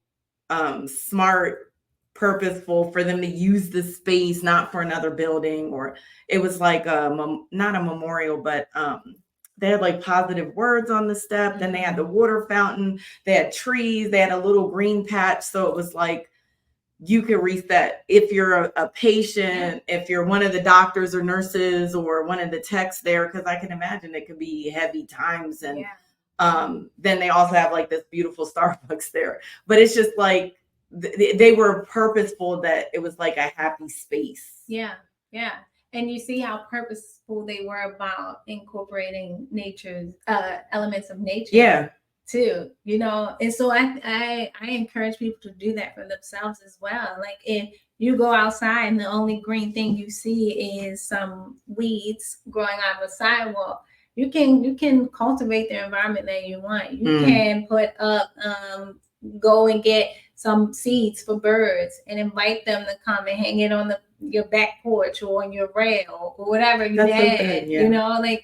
Speaker 1: smart, purposeful for them to use the space, not for another building, or it was like not a memorial, but they had like positive words on the step. Then they had the water fountain, they had trees, they had a little green patch. So it was like you can reset if you're a patient, if you're one of the doctors or nurses or one of the techs there, because I can imagine it could be heavy times. And then they also have like this beautiful Starbucks there. But it's just like they were purposeful, that it was like a happy space.
Speaker 2: Yeah. And you see how purposeful they were about incorporating nature's elements of nature.
Speaker 1: Yeah.
Speaker 2: Too, and so I encourage people to do that for themselves as well. Like if you go outside and the only green thing you see is some weeds growing on the sidewalk, you can cultivate the environment that you want. You can put up go and get some seeds for birds and invite them to come and hang it on your back porch or on your rail or whatever you had. Like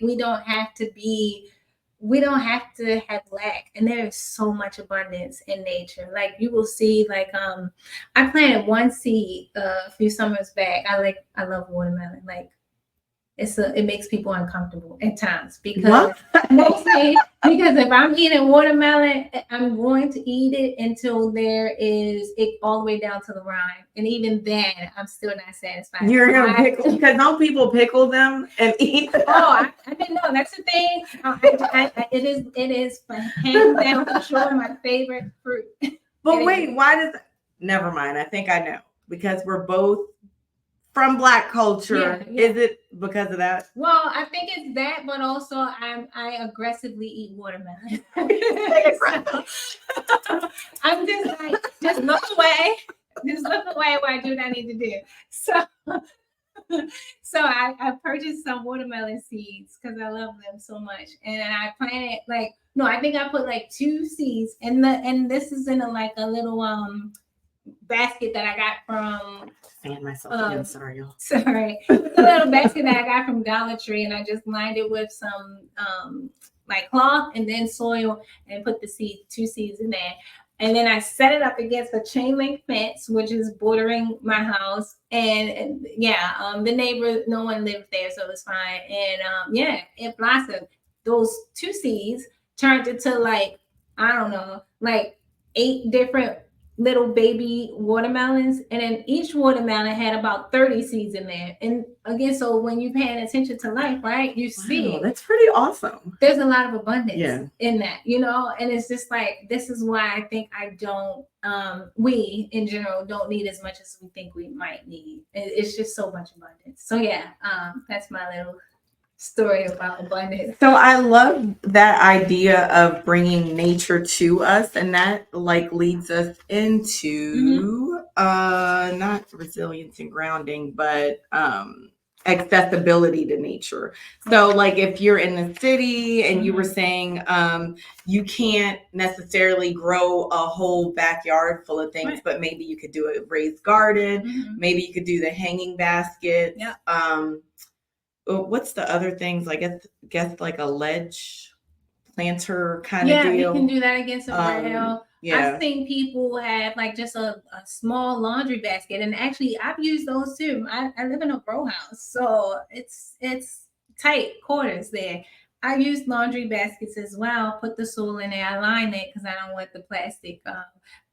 Speaker 2: we don't have to have lack, and there is so much abundance in nature. Like you will see, like I planted one seed a few summers back. I love watermelon. Like it makes people uncomfortable at times because if I'm eating watermelon, I'm going to eat it until there is it all the way down to the rind, and even then, I'm still not satisfied.
Speaker 1: You're gonna pickle, because no people pickle them and eat them.
Speaker 2: I didn't know. That's the thing. It is hands down for sure my favorite fruit.
Speaker 1: But wait, why does? Never mind. I think I know, because we're both from Black culture. Yeah. Is it because of that?
Speaker 2: Well, I think it's that, but also I aggressively eat watermelon. I'm just like, just look away what I do what I need to do. So I purchased some watermelon seeds because I love them so much, and I planted I think I put like 2 seeds, and this is in a little basket that I got from.
Speaker 1: Fan myself again. Sorry, y'all.
Speaker 2: Sorry, a little basket that I got from Dollar Tree, and I just lined it with some cloth and then soil, and put the 2 seeds in there. And then I set it up against a chain link fence, which is bordering my house. And the neighbor, no one lived there, so it was fine. And it blossomed. Those 2 seeds turned into 8 different little baby watermelons, and then each watermelon had about 30 seeds in there. And again, so when you're paying attention to life, right, you see
Speaker 1: that's pretty awesome.
Speaker 2: There's a lot of abundance in that, and it's just like, this is why I think we in general don't need as much as we think we might need. It's just so much abundance. So that's my little story about abundance.
Speaker 1: So I love that idea of bringing nature to us, and that leads us into not resilience and grounding, but accessibility to nature. So if you're in the city and you were saying you can't necessarily grow a whole backyard full of things, but maybe you could do a raised garden, maybe you could do the hanging basket. What's the other things? I guess like a ledge planter kind of deal.
Speaker 2: Yeah, you can do that against a rail. I've seen people have just a small laundry basket, and actually I've used those too. I live in a row house, so it's tight quarters there. I use laundry baskets as well. Put the soil in there. I line it because I don't want the plastic.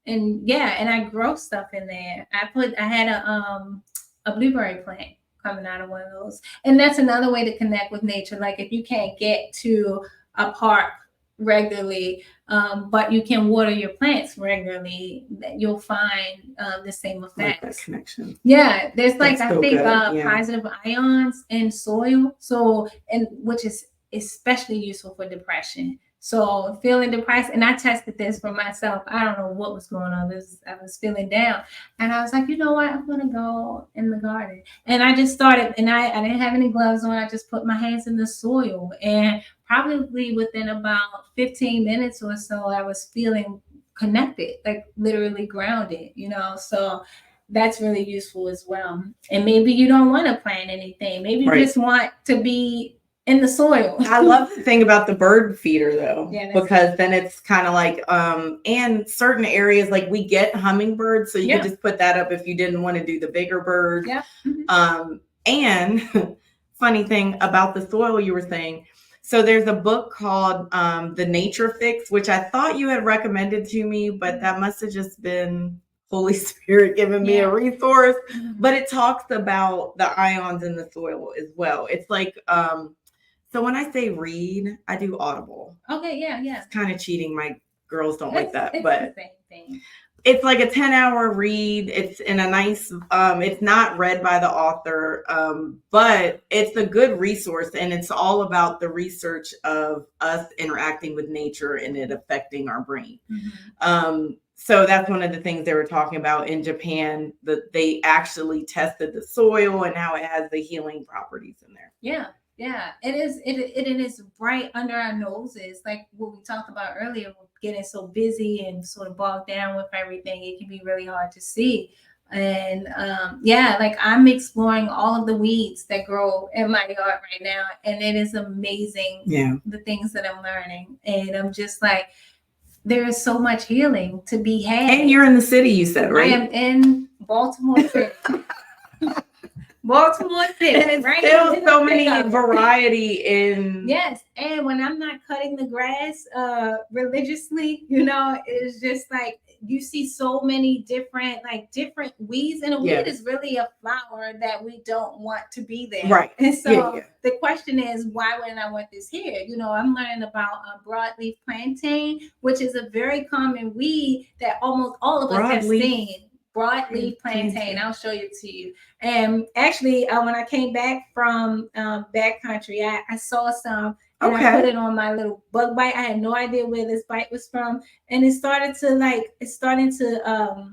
Speaker 2: And I grow stuff in there. I had a blueberry plant coming out of one of those. And that's another way to connect with nature. Like if you can't get to a park regularly, but you can water your plants regularly, you'll find the same effects.
Speaker 1: Like that connection.
Speaker 2: Yeah, there's positive ions in soil. So, and which is especially useful for depression. So feeling depressed, and I tested this for myself. I don't know what was going on. I was feeling down, and I was like, you know what? I'm gonna go in the garden, and I just started. And I didn't have any gloves on. I just put my hands in the soil, and probably within about 15 minutes or so, I was feeling connected, like literally grounded. So that's really useful as well. And maybe you don't want to plant anything. Maybe you just want to be in the soil.
Speaker 1: I love the thing about the bird feeder though, because then it's kind of and certain areas, we get hummingbirds, so you could just put that up if you didn't want to do the bigger bird. And funny thing about the soil you were saying, so there's a book called The Nature Fix, which I thought you had recommended to me, but that must have just been Holy Spirit giving me a
Speaker 2: Yeah.
Speaker 1: resource, but it talks about the ions in the soil as well. It's like, so when I say read, I do Audible.
Speaker 2: Okay, yeah.
Speaker 1: It's kind of cheating. My girls don't like that,
Speaker 2: It's
Speaker 1: but
Speaker 2: the same thing.
Speaker 1: It's like a 10-hour read. It's in a nice, it's not read by the author, but it's a good resource. And it's all about the research of us interacting with nature and it affecting our brain. So that's one of the things they were talking about in Japan, that they actually tested the soil and how it has the healing properties in there.
Speaker 2: Yeah, it is right under our noses. Like what we talked about earlier, getting so busy and sort of bogged down with everything, it can be really hard to see. And like I'm exploring all of the weeds that grow in my yard right now, and it is amazing.
Speaker 1: Yeah,
Speaker 2: the things that I'm learning, and I'm just like, there is so much healing to be had.
Speaker 1: And you're in the city, you said, right?
Speaker 2: I am in Baltimore City. Baltimore City,
Speaker 1: and it's
Speaker 2: right?
Speaker 1: Still so many variety in.
Speaker 2: Yes, and when I'm not cutting the grass religiously, it's just like you see so many different weeds, and a weed is really a flower that we don't want to be there,
Speaker 1: right?
Speaker 2: And so the question is, why wouldn't I want this here? I'm learning about broadleaf plantain, which is a very common weed that almost all of us have seen. Broadleaf plantain. I'll show it to you. And actually, when I came back from backcountry, I saw some and I put it on my little bug bite. I had no idea where this bite was from, and it's starting to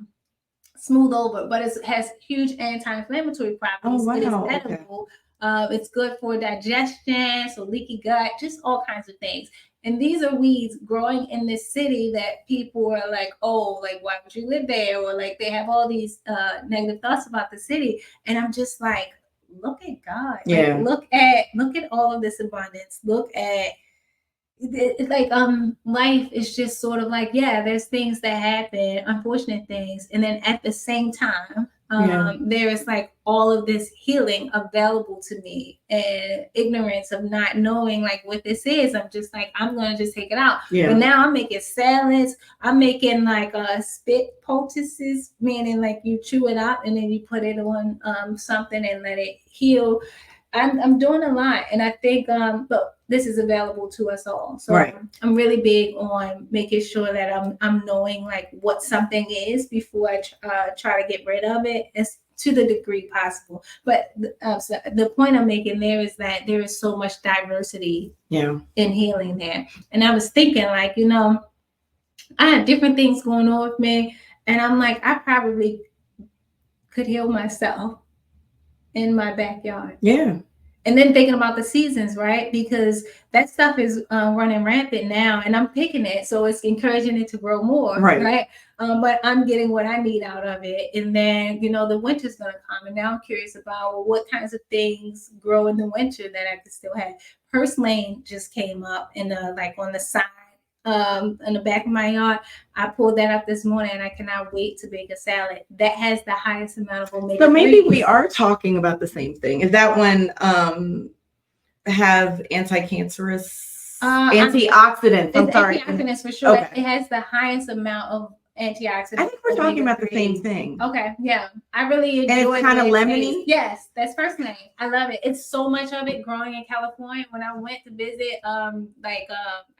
Speaker 2: smooth over, but it has huge anti-inflammatory properties.
Speaker 1: Oh, wow.
Speaker 2: It is edible. It's good for digestion, so leaky gut, just all kinds of things. And these are weeds growing in this city that people are like, oh, like, why would you live there? Or like, they have all these negative thoughts about the city. And I'm just like, look at God.
Speaker 1: Yeah.
Speaker 2: Like, look at all of this abundance. Look at life is just sort of like, there's things that happen, unfortunate things. And then at the same time, there is like all of this healing available to me, and ignorance of not knowing like what this is. I'm just like, I'm going to just take it out. But now I'm making salads. I'm making like spit poultices, meaning like you chew it out and then you put it on something and let it heal. I'm doing a lot, and I think but this is available to us all. So I'm really big on making sure that I'm knowing like what something is before I try to get rid of it, as to the degree possible. But so the point I'm making there is that there is so much diversity in healing there. And I was thinking like, I have different things going on with me, and I'm like, I probably could heal myself in my backyard. And then thinking about the seasons, right? Because that stuff is running rampant now, and I'm picking it, so it's encouraging it to grow more, right? But I'm getting what I need out of it. And then, the winter's going to come, and now I'm curious about what kinds of things grow in the winter that I can still have. Purslane just came up in on the side. In the back of my yard. I pulled that up this morning, and I cannot wait to make a salad that has the highest amount of omega.
Speaker 1: So maybe we are talking about the same thing. Is that one have anti-cancerous antioxidants? I'm sorry,
Speaker 2: antioxidants for sure. It has the highest amount of antioxidants.
Speaker 1: I think we're talking about the same thing.
Speaker 2: Okay, yeah. I really enjoy it.
Speaker 1: And it's kind of lemony.
Speaker 2: Yes, that's first name. I love it. It's so much of it growing in California. When I went to visit, I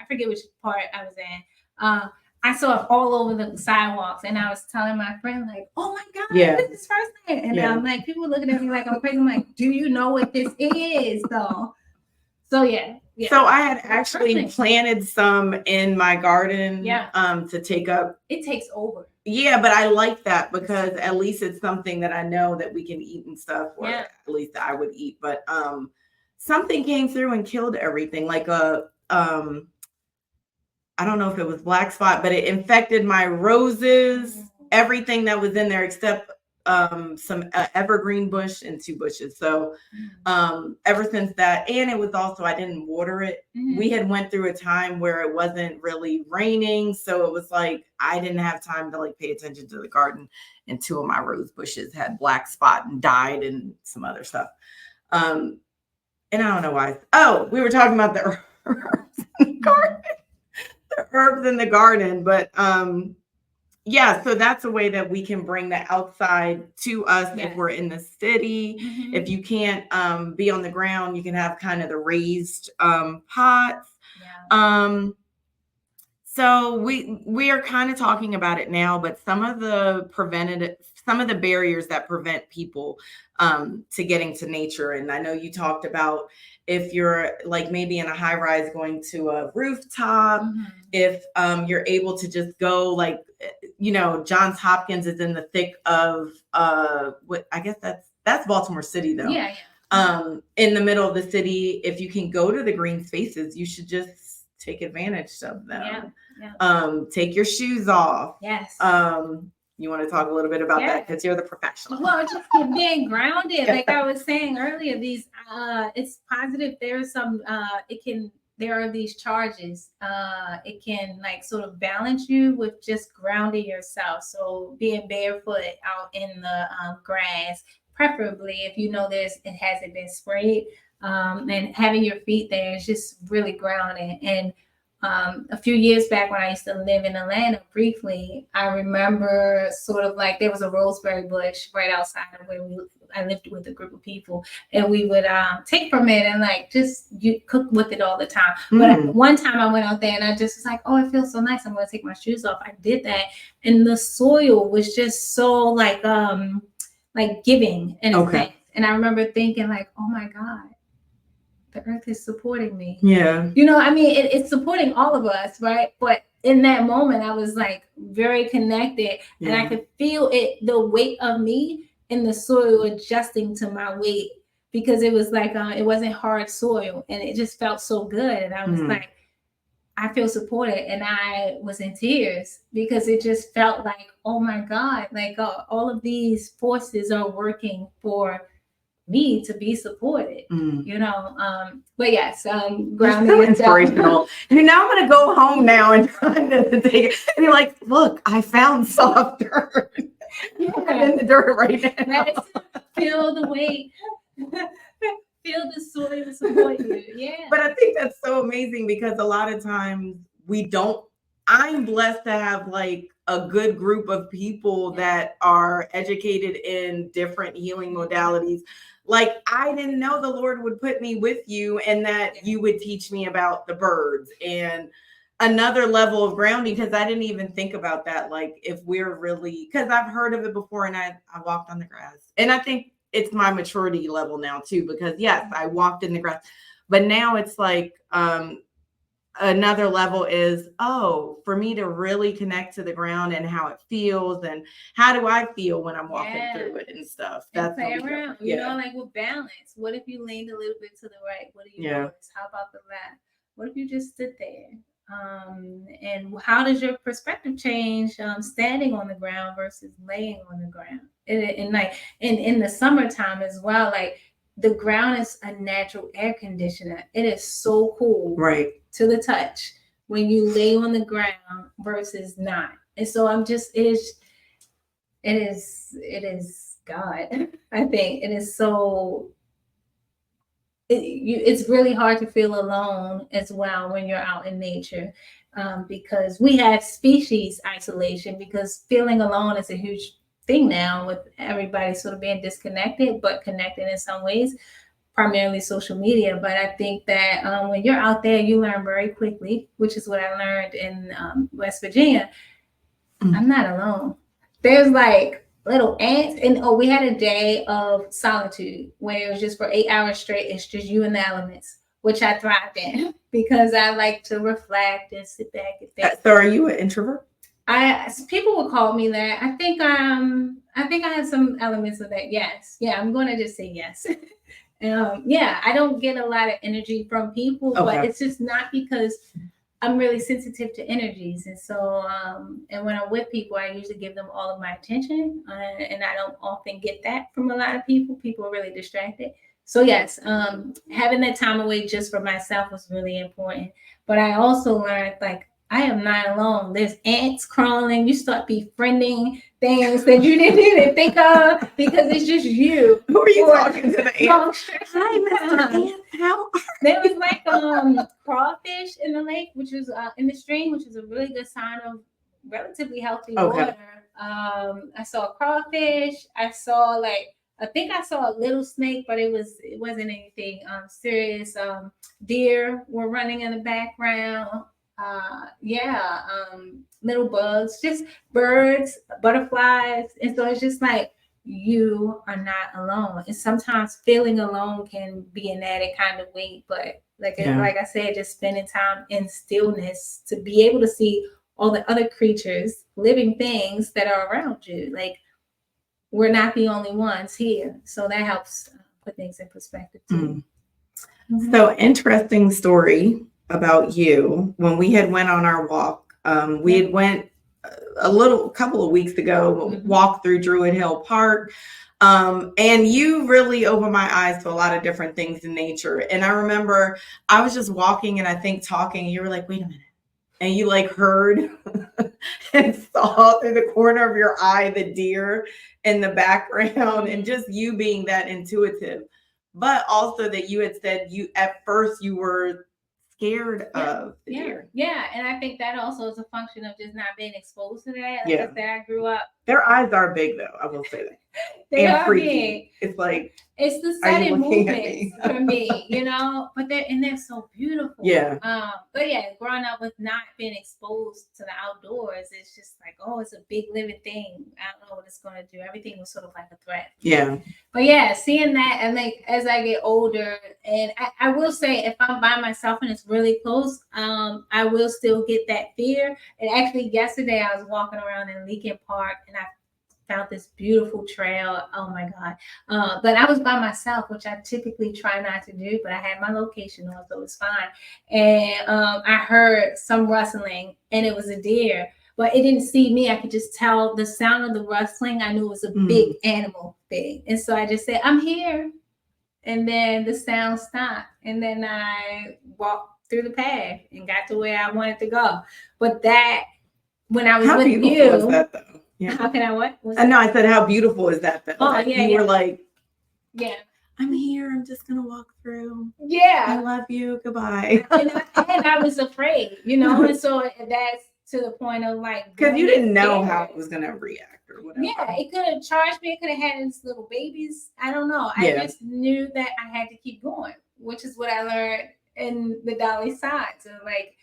Speaker 2: forget which part I was in. I saw it all over the sidewalks, and I was telling my friend, like, oh my God, this is first name. And I'm like, people looking at me like I'm crazy. I'm like, do you know what this is, though? So yeah.
Speaker 1: So I had actually planted some in my garden to take up.
Speaker 2: It takes over.
Speaker 1: Yeah, but I like that because at least it's something that I know that we can eat and stuff, or at least I would eat. But something came through and killed everything, like I don't know if it was black spot, but it infected my roses, everything that was in there except some evergreen bush and 2 bushes. So ever since that, and it was also, I didn't water it. We had went through a time where it wasn't really raining, so it was like I didn't have time to like pay attention to the garden, and 2 of my rose bushes had black spot and died, and some other stuff. And I don't know why. Oh, we were talking about the herbs in the garden. The herbs in the garden, but yeah, so that's a way that we can bring the outside to us if we're in the city.
Speaker 2: Mhm.
Speaker 1: If you can't be on the ground, you can have kind of the raised pots.
Speaker 2: Yeah.
Speaker 1: So we are kind of talking about it now, but some of the barriers that prevent people to getting to nature. And I know you talked about if you're like maybe in a high rise going to a rooftop,
Speaker 2: Mhm.
Speaker 1: if you're able to just go like, Johns Hopkins is in the thick of what I guess that's Baltimore City though.
Speaker 2: Yeah, yeah.
Speaker 1: In the middle of the city, if you can go to the green spaces, you should just take advantage of them.
Speaker 2: Yeah.
Speaker 1: Take your shoes off.
Speaker 2: Yes.
Speaker 1: You want to talk a little bit about that because you're the professional.
Speaker 2: Well, just being grounded, like I was saying earlier, these it's positive. There's some there are these charges. It can like sort of balance you with just grounding yourself. So being barefoot out in the grass, preferably if you know it hasn't been sprayed, and having your feet there is just really grounding. And a few years back when I used to live in Atlanta briefly, I remember sort of like there was a roseberry bush right outside of where I lived with a group of people, and we would take from it and like just you cook with it all the time. But one time I went out there and I just was like, oh, it feels so nice. I'm going to take my shoes off. I did that, and the soil was just so like giving in a sense. And I remember thinking like, oh my God, the earth is supporting me.
Speaker 1: Yeah.
Speaker 2: I mean, it's supporting all of us, right? But in that moment, I was like very connected, and I could feel the weight of me in the soil adjusting to my weight, because it was like it wasn't hard soil, and it just felt so good. And I was like, I feel supported, and I was in tears because it just felt like, oh my God, like all of these forces are working for me to be supported, but yes, grounding
Speaker 1: so inspirational. Now I'm gonna go home now and try to take it. And you're like, look, I found soft dirt. I'm in the dirt right now.
Speaker 2: Feel the weight. Feel the soil to support you. Yeah.
Speaker 1: But I think that's so amazing because a lot of times we don't. I'm blessed to have like a good group of people that are educated in different healing modalities. Like I didn't know the Lord would put me with you and that you would teach me about the birds and another level of grounding, because I didn't even think about that. Like if we're really, because I've heard of it before and I walked on the grass, and I think it's my maturity level now too, because yes, I walked in the grass, but now it's like another level is, for me to really connect to the ground and how it feels and how do I feel when I'm walking through it and stuff. That's
Speaker 2: play around, like with balance. What if you leaned a little bit to the right? What do you notice? How about the left? What if you just stood there? And how does your perspective change standing on the ground versus laying on the ground? And like in the summertime as well, like the ground is a natural air conditioner. It is so cool,
Speaker 1: right,
Speaker 2: to the touch when you lay on the ground versus not. And so it is God. I think it is so. It's really hard to feel alone as well when you're out in nature, because we have species isolation, because feeling alone is a huge thing now with everybody sort of being disconnected, but connected in some ways, primarily social media. But I think that when you're out there, you learn very quickly, which is what I learned in West Virginia. I'm not alone. There's like little ants, and we had a day of solitude where it was just for 8 hours straight. It's just you and the elements, which I thrived in because I like to reflect and sit back and think.
Speaker 1: So are you an introvert?
Speaker 2: People would call me that. I think I have some elements of that. Yes. Yeah, I'm going to just say yes. I don't get a lot of energy from people, but it's just not because I'm really sensitive to energies. And so, and when I'm with people, I usually give them all of my attention, and I don't often get that from a lot of people. People are really distracted. So yes, having that time away just for myself was really important. But I also learned, like, I am not alone. There's ants crawling. You start befriending things that you didn't even think of because it's just you.
Speaker 1: Who are you talking to the ants? Hi, Mr. Ant. How?
Speaker 2: There was like crawfish in the lake, which is in the stream, which is a really good sign of relatively healthy
Speaker 1: Okay.
Speaker 2: water. I saw crawfish. I think I saw a little snake, but it wasn't anything serious. Deer were running in the background. Yeah, little bugs, just birds, butterflies, and so it's just like you are not alone. And sometimes feeling alone can be an added kind of weight, but like I said, just spending time in stillness to be able to see all the other creatures, living things that are around you. Like we're not the only ones here, so that helps put things in perspective too.
Speaker 1: So interesting story about you. When we had went on our walk, we had went couple of weeks ago, walked through Druid Hill Park. And you really opened my eyes to a lot of different things in nature. And I remember I was just walking and I think talking, and you were like, wait a minute. And you like heard and saw through the corner of your eye the deer in the background, and just you being that intuitive. But also that you had said you at first you were scared of the deer.
Speaker 2: Yeah, and I think that also is a function of just not being exposed to that. Like I said, I grew up.
Speaker 1: Their eyes are big though, I will say that.
Speaker 2: They are freaky.
Speaker 1: Big. It's like
Speaker 2: it's the sudden movements for me, but they're so beautiful.
Speaker 1: Yeah.
Speaker 2: But yeah, growing up with not being exposed to the outdoors, it's just like, oh, it's a big living thing. I don't know what it's gonna do. Everything was sort of like a threat.
Speaker 1: Yeah.
Speaker 2: But yeah, seeing that, and like as I get older, and I will say, if I'm by myself and it's really close, I will still get that fear. And actually, yesterday I was walking around in Lincoln Park, and I found this beautiful trail. Oh my God. But I was by myself, which I typically try not to do, but I had my location on, so it was fine. And I heard some rustling, and it was a deer, but it didn't see me. I could just tell the sound of the rustling. I knew it was a big animal thing. And so I just said, I'm here. And then the sound stopped. And then I walked through the path and got to where I wanted to go. But that, when I was with you. How beautiful
Speaker 1: is that though?
Speaker 2: Yeah. How can I what?
Speaker 1: No, I said, how beautiful is that though?
Speaker 2: Oh, yeah.
Speaker 1: You were like,
Speaker 2: yeah,
Speaker 1: I'm here. I'm just going to walk through.
Speaker 2: Yeah.
Speaker 1: I love you. Goodbye.
Speaker 2: and I was afraid, and so that's to the point of like.
Speaker 1: Because you didn't know how it was going to react or whatever.
Speaker 2: Yeah, it could have charged me. It could have had its little babies. I don't know. I just knew that I had to keep going, which is what I learned in the Dolly side. So like,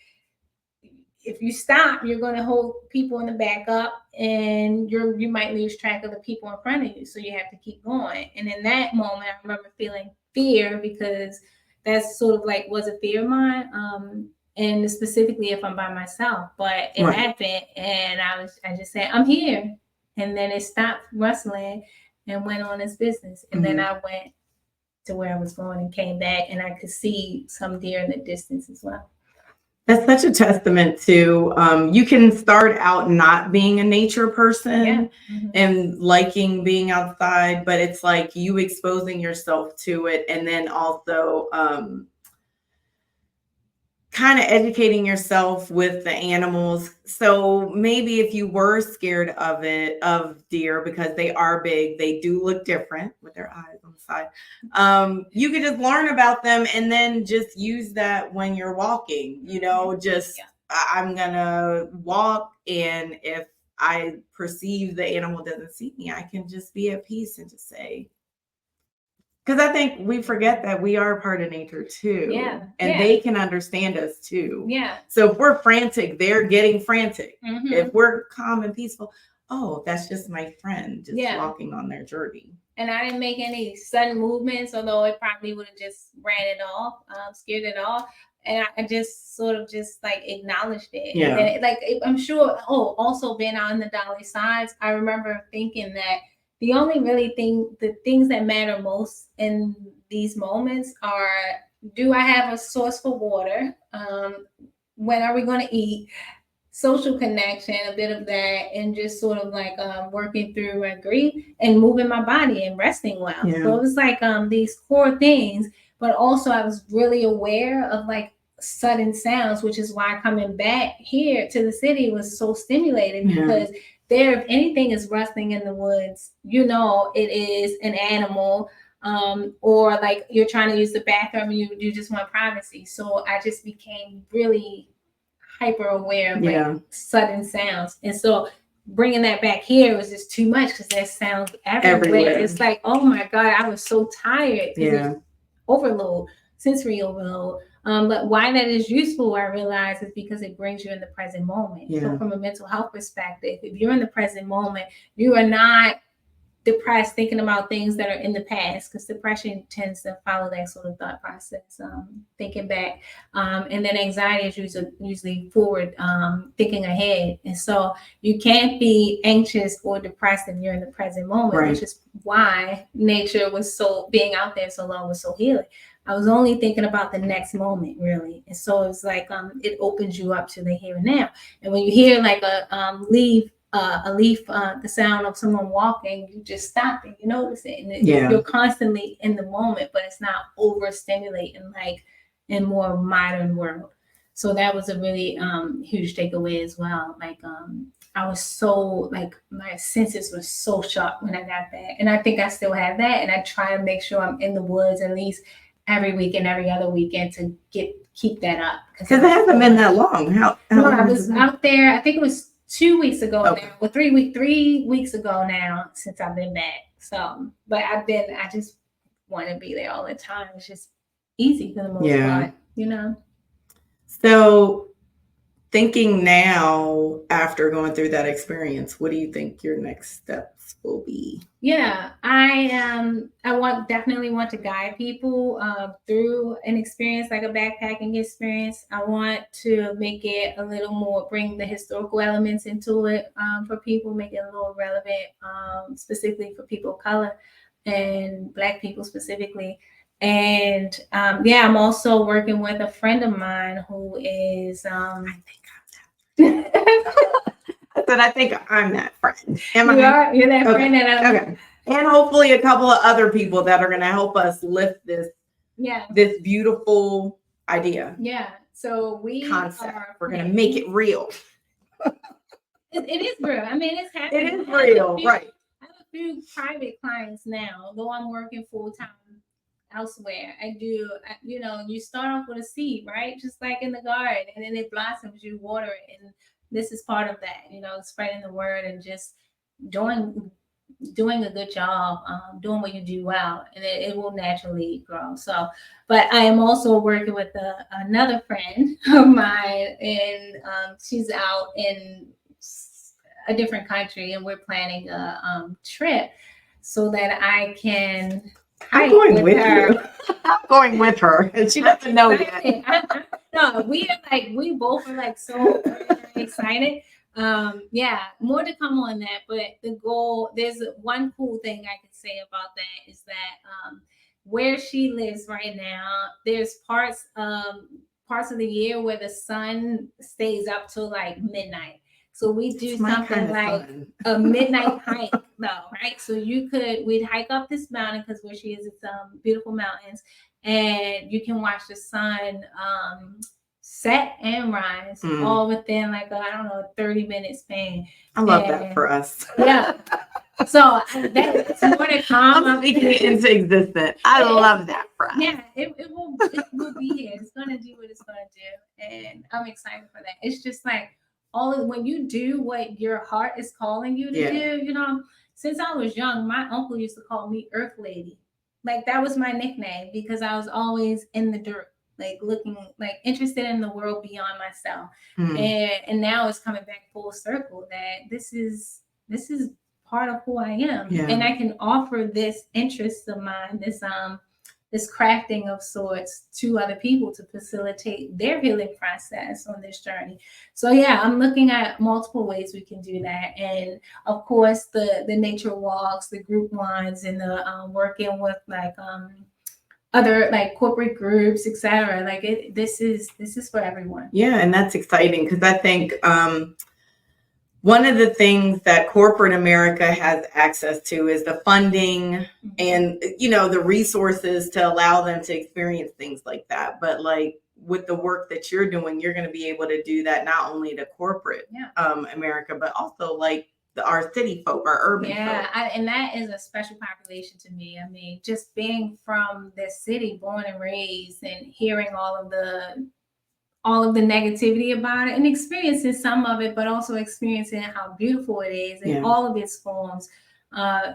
Speaker 2: if you stop, you're going to hold people in the back up, and you might lose track of the people in front of you. So you have to keep going. And in that moment, I remember feeling fear, because that's sort of like was a fear of mine. And specifically if I'm by myself, but it happened, and I just said, I'm here. And then it stopped rustling and went on its business. And then I went to where I was going and came back, and I could see some deer in the distance as well.
Speaker 1: That's such a testament to you can start out not being a nature person and liking being outside, but it's like you exposing yourself to it, and then also kind of educating yourself with the animals. So maybe if you were scared of deer, because they are big, they do look different with their eyes on the side. You could just learn about them and then just use that when you're walking, I'm gonna walk, and if I perceive the animal doesn't see me, I can just be at peace and just say, because I think we forget that we are part of nature too.
Speaker 2: Yeah.
Speaker 1: And they can understand us too.
Speaker 2: Yeah.
Speaker 1: So if we're frantic, they're getting frantic. If we're calm and peaceful, that's just my friend just walking on their journey.
Speaker 2: And I didn't make any sudden movements, although it probably would have just ran it off, scared it off. And I just sort of just like acknowledged it.
Speaker 1: Yeah.
Speaker 2: And I'm sure, also being out in the Dolly sides, I remember thinking that the only the things that matter most in these moments are, do I have a source for water? When are we going to eat? Social connection, a bit of that, and just sort of like working through my grief and moving my body and resting well. Yeah. So it was like these core things, but also I was really aware of like sudden sounds, which is why coming back here to the city was so stimulating, because there, if anything is rustling in the woods, it is an animal, or like you're trying to use the bathroom and you just want privacy. So I just became really hyper aware of like sudden sounds. And so bringing that back here was just too much because there's sounds everywhere. It's like, oh my God, I was so tired because it's overload, sensory overload. But why that is useful, I realize, is because it brings you in the present moment. So from a mental health perspective, if you're in the present moment, you are not depressed thinking about things that are in the past, because depression tends to follow that sort of thought process, thinking back, and then anxiety is usually forward, thinking ahead. And so you can't be anxious or depressed if you're in the present moment, which is why nature was so, being out there so long was so healing. I was only thinking about the next moment, really. And so it's like it opens you up to the here and now. And when you hear like a leaf, the sound of someone walking, you just stop and you notice it. And you're constantly in the moment, but it's not overstimulating like in more modern world. So that was a really huge takeaway as well. Like I was so, like, my senses were so sharp when I got back. And I think I still have that. And I try to make sure I'm in the woods at least every weekend, every other weekend to keep that up.
Speaker 1: Because it hasn't been that long. How long
Speaker 2: I was out there, I think it was 2 weeks ago now. Well, 3 weeks ago now since I've been back. So, but I just want to be there all the time. It's just easy for the most part, you know?
Speaker 1: So thinking now, after going through that experience, what do you think your next steps will be?
Speaker 2: Yeah, I definitely want to guide people through an experience like a backpacking experience. I want to make it a little more, bring the historical elements into it for people, make it a little relevant, specifically for people of color and Black people specifically. And I'm also working with a friend of mine who is
Speaker 1: I think I'm that friend.
Speaker 2: You're that friend that
Speaker 1: and hopefully a couple of other people that are going to help us lift this this beautiful idea.
Speaker 2: So we're
Speaker 1: going to make it real.
Speaker 2: It is real. I mean, it's happening.
Speaker 1: It is real, right?
Speaker 2: I have a few private clients now, though I'm working full time elsewhere. I do, you start off with a seed, right? Just like in the garden, and then it blossoms, you water it. And this is part of that, spreading the word and just doing a good job, doing what you do well, and it will naturally grow. So, but I am also working with another friend of mine, and she's out in a different country, and we're planning a trip so that I can
Speaker 1: I'm going with her. I'm going with her, and she doesn't know yet.
Speaker 2: No, we both are like so very excited. More to come on that. But the goal, there's one cool thing I can say about that is that where she lives right now, there's parts of the year where the sun stays up till like midnight. So we do something like a midnight hike, though, right? So we'd hike up this mountain, because where she is, it's beautiful mountains, and you can watch the sun set and rise all within like a 30-minute span.
Speaker 1: I love that for us.
Speaker 2: So that's more to come.
Speaker 1: I'm speaking it into existence. I love that for us.
Speaker 2: It will be here. It's gonna do what it's gonna do, and I'm excited for that. It's just like when you do what your heart is calling you to do. Since I was young, my uncle used to call me Earth Lady. Like, that was my nickname, because I was always in the dirt, like looking, like interested in the world beyond myself. And now it's coming back full circle that this is part of who I am. And I can offer this interest of mine, this crafting of sorts, to other people to facilitate their healing process on this journey. So I'm looking at multiple ways we can do that. And of course the nature walks, the group ones, and the working with like other like corporate groups, etc. Like this is for everyone.
Speaker 1: And that's exciting, because I think one of the things that corporate America has access to is the funding and, the resources to allow them to experience things like that. But like with the work that you're doing, you're going to be able to do that not only to corporate America, but also like our city folk, our urban folk.
Speaker 2: And that is a special population to me. I mean, just being from this city, born and raised, and hearing all all of the negativity about it and experiencing some of it, but also experiencing how beautiful it is in all of its forms.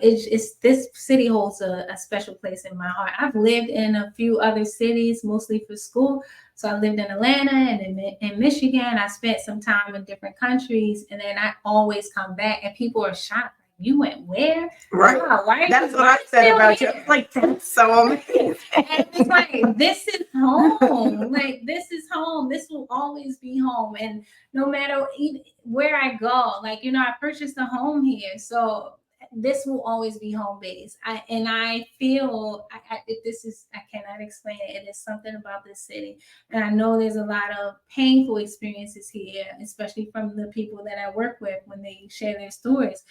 Speaker 2: It's this city holds a special place in my heart. I've lived in a few other cities, mostly for school. So I lived in Atlanta and in Michigan. I spent some time in different countries, and then I always come back, and people are shocked. You went where?
Speaker 1: Right.
Speaker 2: Wow, right?
Speaker 1: That's what I said about you. Like, that's so amazing.
Speaker 2: And it's like, this is home. Like, this is home. This will always be home. And no matter where I go, like, I purchased a home here. So this will always be home base. I feel I cannot explain it. It is something about this city. And I know there's a lot of painful experiences here, especially from the people that I work with when they share their stories.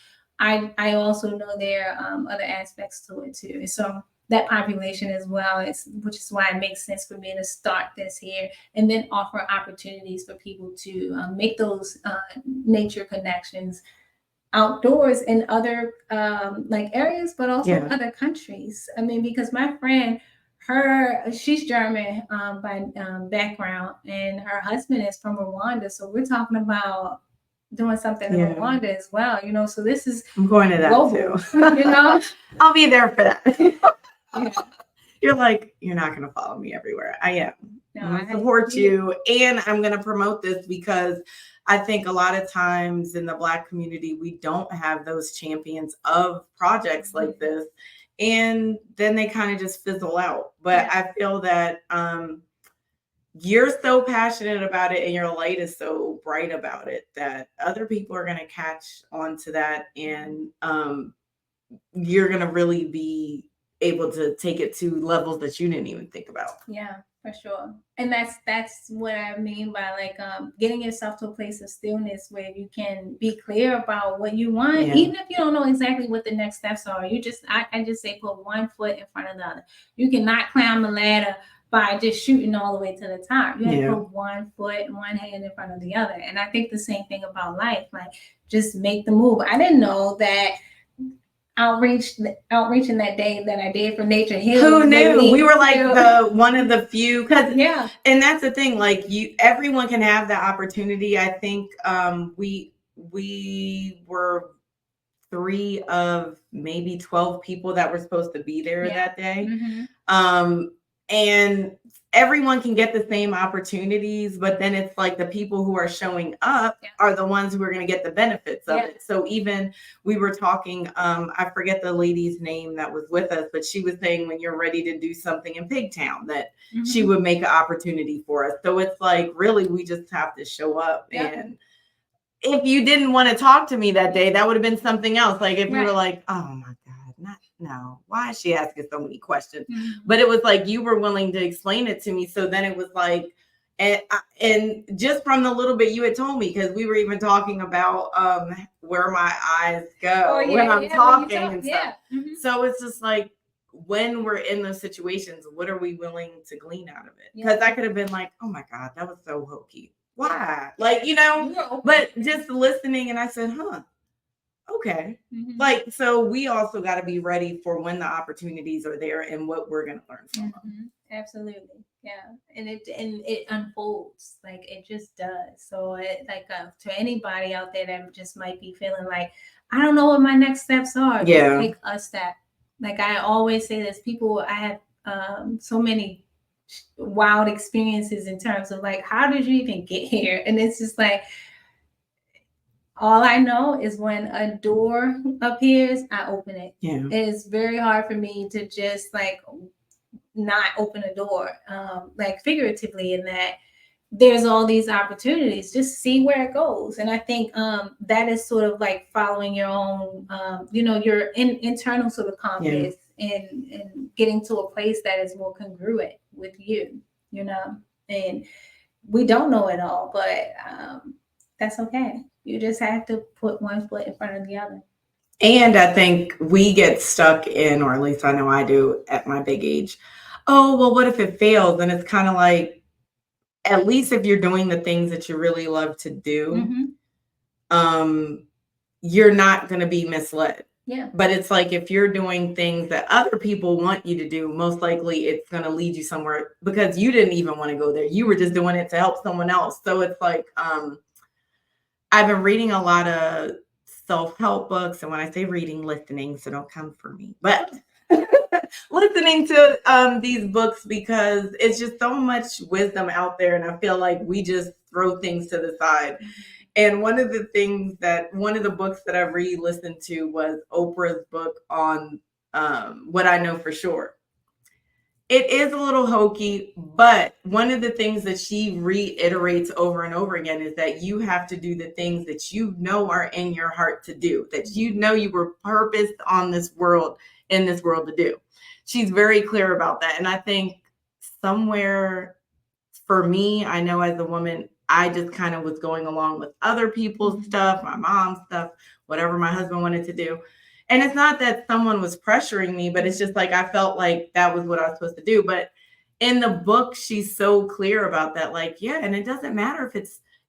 Speaker 2: I also know there are other aspects to it too. So that population as well, which is why it makes sense for me to start this here and then offer opportunities for people to make those nature connections outdoors in other like areas, but also other countries. I mean, because my friend, she's German by background, and her husband is from Rwanda. So we're talking about doing something in Rwanda as well, so this is
Speaker 1: I'm going to that global,
Speaker 2: too.
Speaker 1: I'll be there for that. You're like, you're not going to follow me everywhere. I am. No, I'm going to support you, and I'm going to promote this because I think a lot of times in the Black community, we don't have those champions of projects like this, and then they kind of just fizzle out. But I feel that you're so passionate about it and your light is so bright about it that other people are going to catch on to that, and you're going to really be able to take it to levels that you didn't even think about.
Speaker 2: Yeah, for sure. And that's what I mean by like getting yourself to a place of stillness where you can be clear about what you want, even if you don't know exactly what the next steps are. I just say put one foot in front of the other. You cannot climb a ladder by just shooting all the way to the top. You have to put one foot and one hand in front of the other. And I think the same thing about life, like just make the move. I didn't know that outreach in that day that I did for Nature Healing.
Speaker 1: Who knew? We were like the one of the few, and that's the thing, like everyone can have the opportunity. I think we were 3 of maybe 12 people that were supposed to be there that day. And everyone can get the same opportunities, but then it's like the people who are showing up are the ones who are going to get the benefits of it. So even we were talking, I forget the lady's name that was with us, but she was saying when you're ready to do something in Pigtown that she would make an opportunity for us. So it's like, really, we just have to show up. And if you didn't want to talk to me that day, that would have been something else. Like if you were like, oh my God, no, why is she asking so many questions? But it was like you were willing to explain it to me. So then it was like, and just from the little bit you had told me, because we were even talking about where my eyes go when I'm talking and stuff. So it's just like, when we're in those situations, what are we willing to glean out of it? Because I could have been like, oh my God, that was so hokey. Why? Like, but just listening, and I said, okay. Like, so we also got to be ready for when the opportunities are there and what we're going to learn from them.
Speaker 2: Absolutely. Yeah. And it unfolds, like it just does. So it like to anybody out there that just might be feeling like, I don't know what my next steps are. Just take a step. Like I always say this, I have so many wild experiences in terms of like, how did you even get here? And it's just like, all I know is when a door appears, I open it. It's very hard for me to just like not open a door, like figuratively, in that there's all these opportunities. Just see where it goes. And I think that is sort of like following your own, your internal sort of confidence and getting to a place that is more congruent with you, and we don't know it all, but that's okay. You just have to put one foot in front of the other.
Speaker 1: And I think we get stuck in, or at least I know I do at my big age, oh, well, what if it fails? And it's kind of like, at least if you're doing the things that you really love to do, you're not going to be misled.
Speaker 2: Yeah.
Speaker 1: But it's like if you're doing things that other people want you to do, most likely it's going to lead you somewhere because you didn't even want to go there. You were just doing it to help someone else. So it's like I've been reading a lot of self-help books, and when I say reading, listening, so don't come for me. But listening to these books because it's just so much wisdom out there, and I feel like we just throw things to the side. And one of the books that I re-listened to was Oprah's book on What I Know for Sure. It is a little hokey, but one of the things that she reiterates over and over again is that you have to do the things that you know are in your heart to do, that you know you were purposed on this world, in this world to do. She's very clear about that. And I think somewhere for me, I know as a woman, I just kind of was going along with other people's stuff, my mom's stuff, whatever my husband wanted to do. And it's not that someone was pressuring me, but it's just like I felt like that was what I was supposed to do. But in the book, she's so clear about that. Like, yeah, and it doesn't matter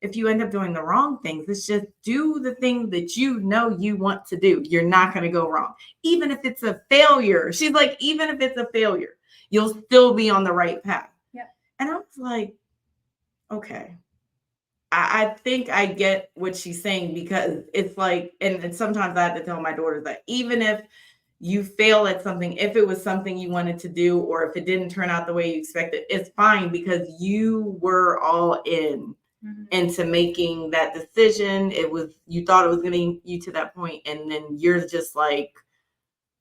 Speaker 1: if you end up doing the wrong things. It's just do the thing that you know you want to do. You're not going to go wrong. Even if it's a failure. She's like, even if it's a failure, you'll still be on the right path.
Speaker 2: Yeah.
Speaker 1: And I was like, okay. I think I get what she's saying because it's like, and sometimes I have to tell my daughters that even if you fail at something, if it was something you wanted to do, or if it didn't turn out the way you expected, it's fine because you were all in into making that decision. You thought it was getting you to that point, and then you're just like,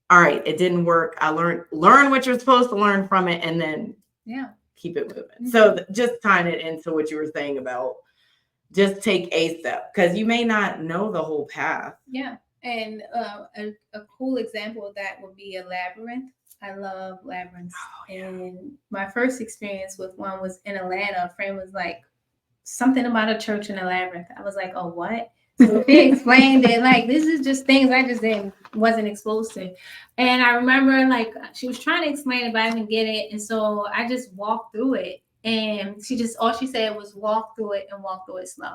Speaker 1: all right, it didn't work. I learn what you're supposed to learn from it, and then keep it moving. So just tying it into what you were saying about just take a step because you may not know the whole path.
Speaker 2: Yeah. And a cool example of that would be a labyrinth. I love labyrinths. Oh, yeah. And my first experience with one was in Atlanta. A friend was like, something about a church in a labyrinth. I was like, oh, what? So she explained it like, this is just things I just wasn't exposed to. And I remember like she was trying to explain it, but I didn't get it. And so I just walked through it. And all she said was walk through it and walk through it slow.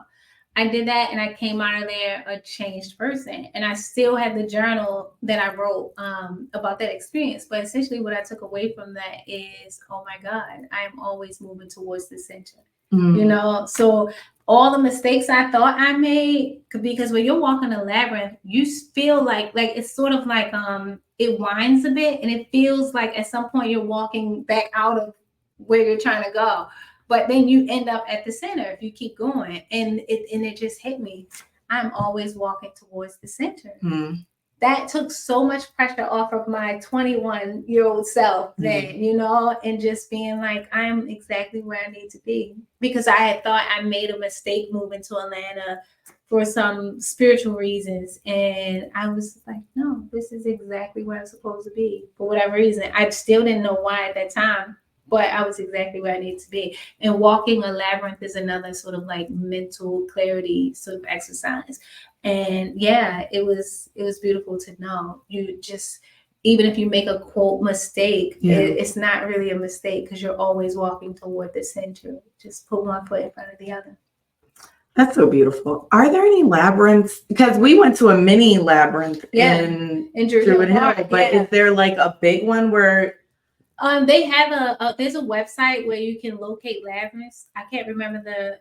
Speaker 2: I did that and I came out of there a changed person. And I still had the journal that I wrote about that experience. But essentially what I took away from that is, oh my God, I'm always moving towards the center. You know, so all the mistakes I thought I made, because when you're walking a labyrinth, you feel like it's sort of like it winds a bit and it feels like at some point you're walking back out of where you're trying to go, but then you end up at the center if you keep going. And it just hit me. I'm always walking towards the center. That took so much pressure off of my 21-year-old self then, you know, and just being like, I'm exactly where I need to be, because I had thought I made a mistake moving to Atlanta for some spiritual reasons. And I was like, no, this is exactly where I'm supposed to be for whatever reason. I still didn't know why at that time, but I was exactly where I need to be. And walking a labyrinth is another sort of like mental clarity sort of exercise. And yeah, it was beautiful to know. You just, even if you make a quote mistake, it's not really a mistake because you're always walking toward the center. Just put one foot in front of the other.
Speaker 1: That's so beautiful. Are there any labyrinths? Because we went to a mini labyrinth in Druid Hill, but is there like a big one where?
Speaker 2: They have there's a website where you can locate labyrinths. I can't remember the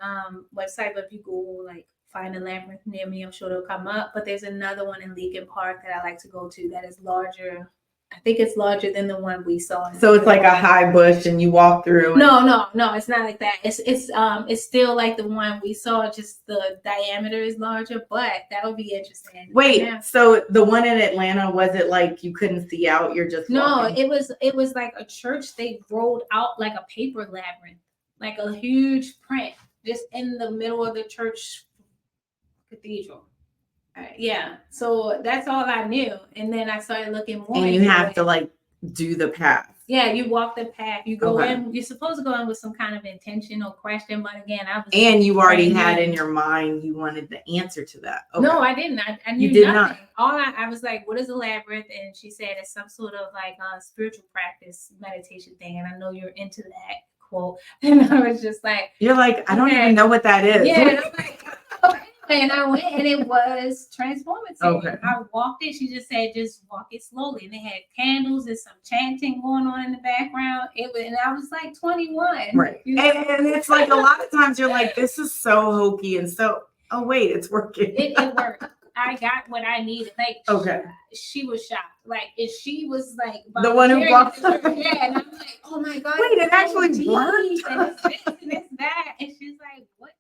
Speaker 2: website, but if you Google like find a labyrinth near me, I'm sure it'll come up. But there's another one in Lincoln Park that I like to go to that is larger. I think it's larger than the one we saw.
Speaker 1: So it's like a high bush and you walk through.
Speaker 2: No, it's not like that. It's still like the one we saw, just the diameter is larger, but that'll be interesting.
Speaker 1: Wait, so the one in Atlanta, was it like you couldn't see out? You're just walking?
Speaker 2: No, it was like a church. They rolled out like a paper labyrinth, like a huge print just in the middle of the church cathedral. Yeah, so that's all I knew, and then I started looking more.
Speaker 1: And you have to like do the path.
Speaker 2: Yeah, you walk the path. You go in. You're supposed to go in with some kind of intention or question, but again, I was.
Speaker 1: And you already had in your mind you wanted the answer to that.
Speaker 2: Okay. No, I didn't. I knew nothing. I was like, "What is a labyrinth?" And she said it's some sort of like spiritual practice, meditation thing. And I know you're into that quote. And I was just like,
Speaker 1: "You're like, I don't even know what that is."
Speaker 2: Yeah, and I'm like. And I went, and it was transformative.
Speaker 1: Okay.
Speaker 2: I walked it. She just said, just walk it slowly. And they had candles and some chanting going on in the background. It was, and I was like 21.
Speaker 1: Right.
Speaker 2: You know?
Speaker 1: And it's like a lot of times you're like, this is so hokey. And so, oh, wait, it's working.
Speaker 2: It worked. I got what I needed. Like,
Speaker 1: okay.
Speaker 2: She was shocked. Like, if she was like
Speaker 1: the one who walked.
Speaker 2: yeah, and I'm like, oh my God.
Speaker 1: Wait, it actually worked.
Speaker 2: And it's this and it's that. And she's like, what?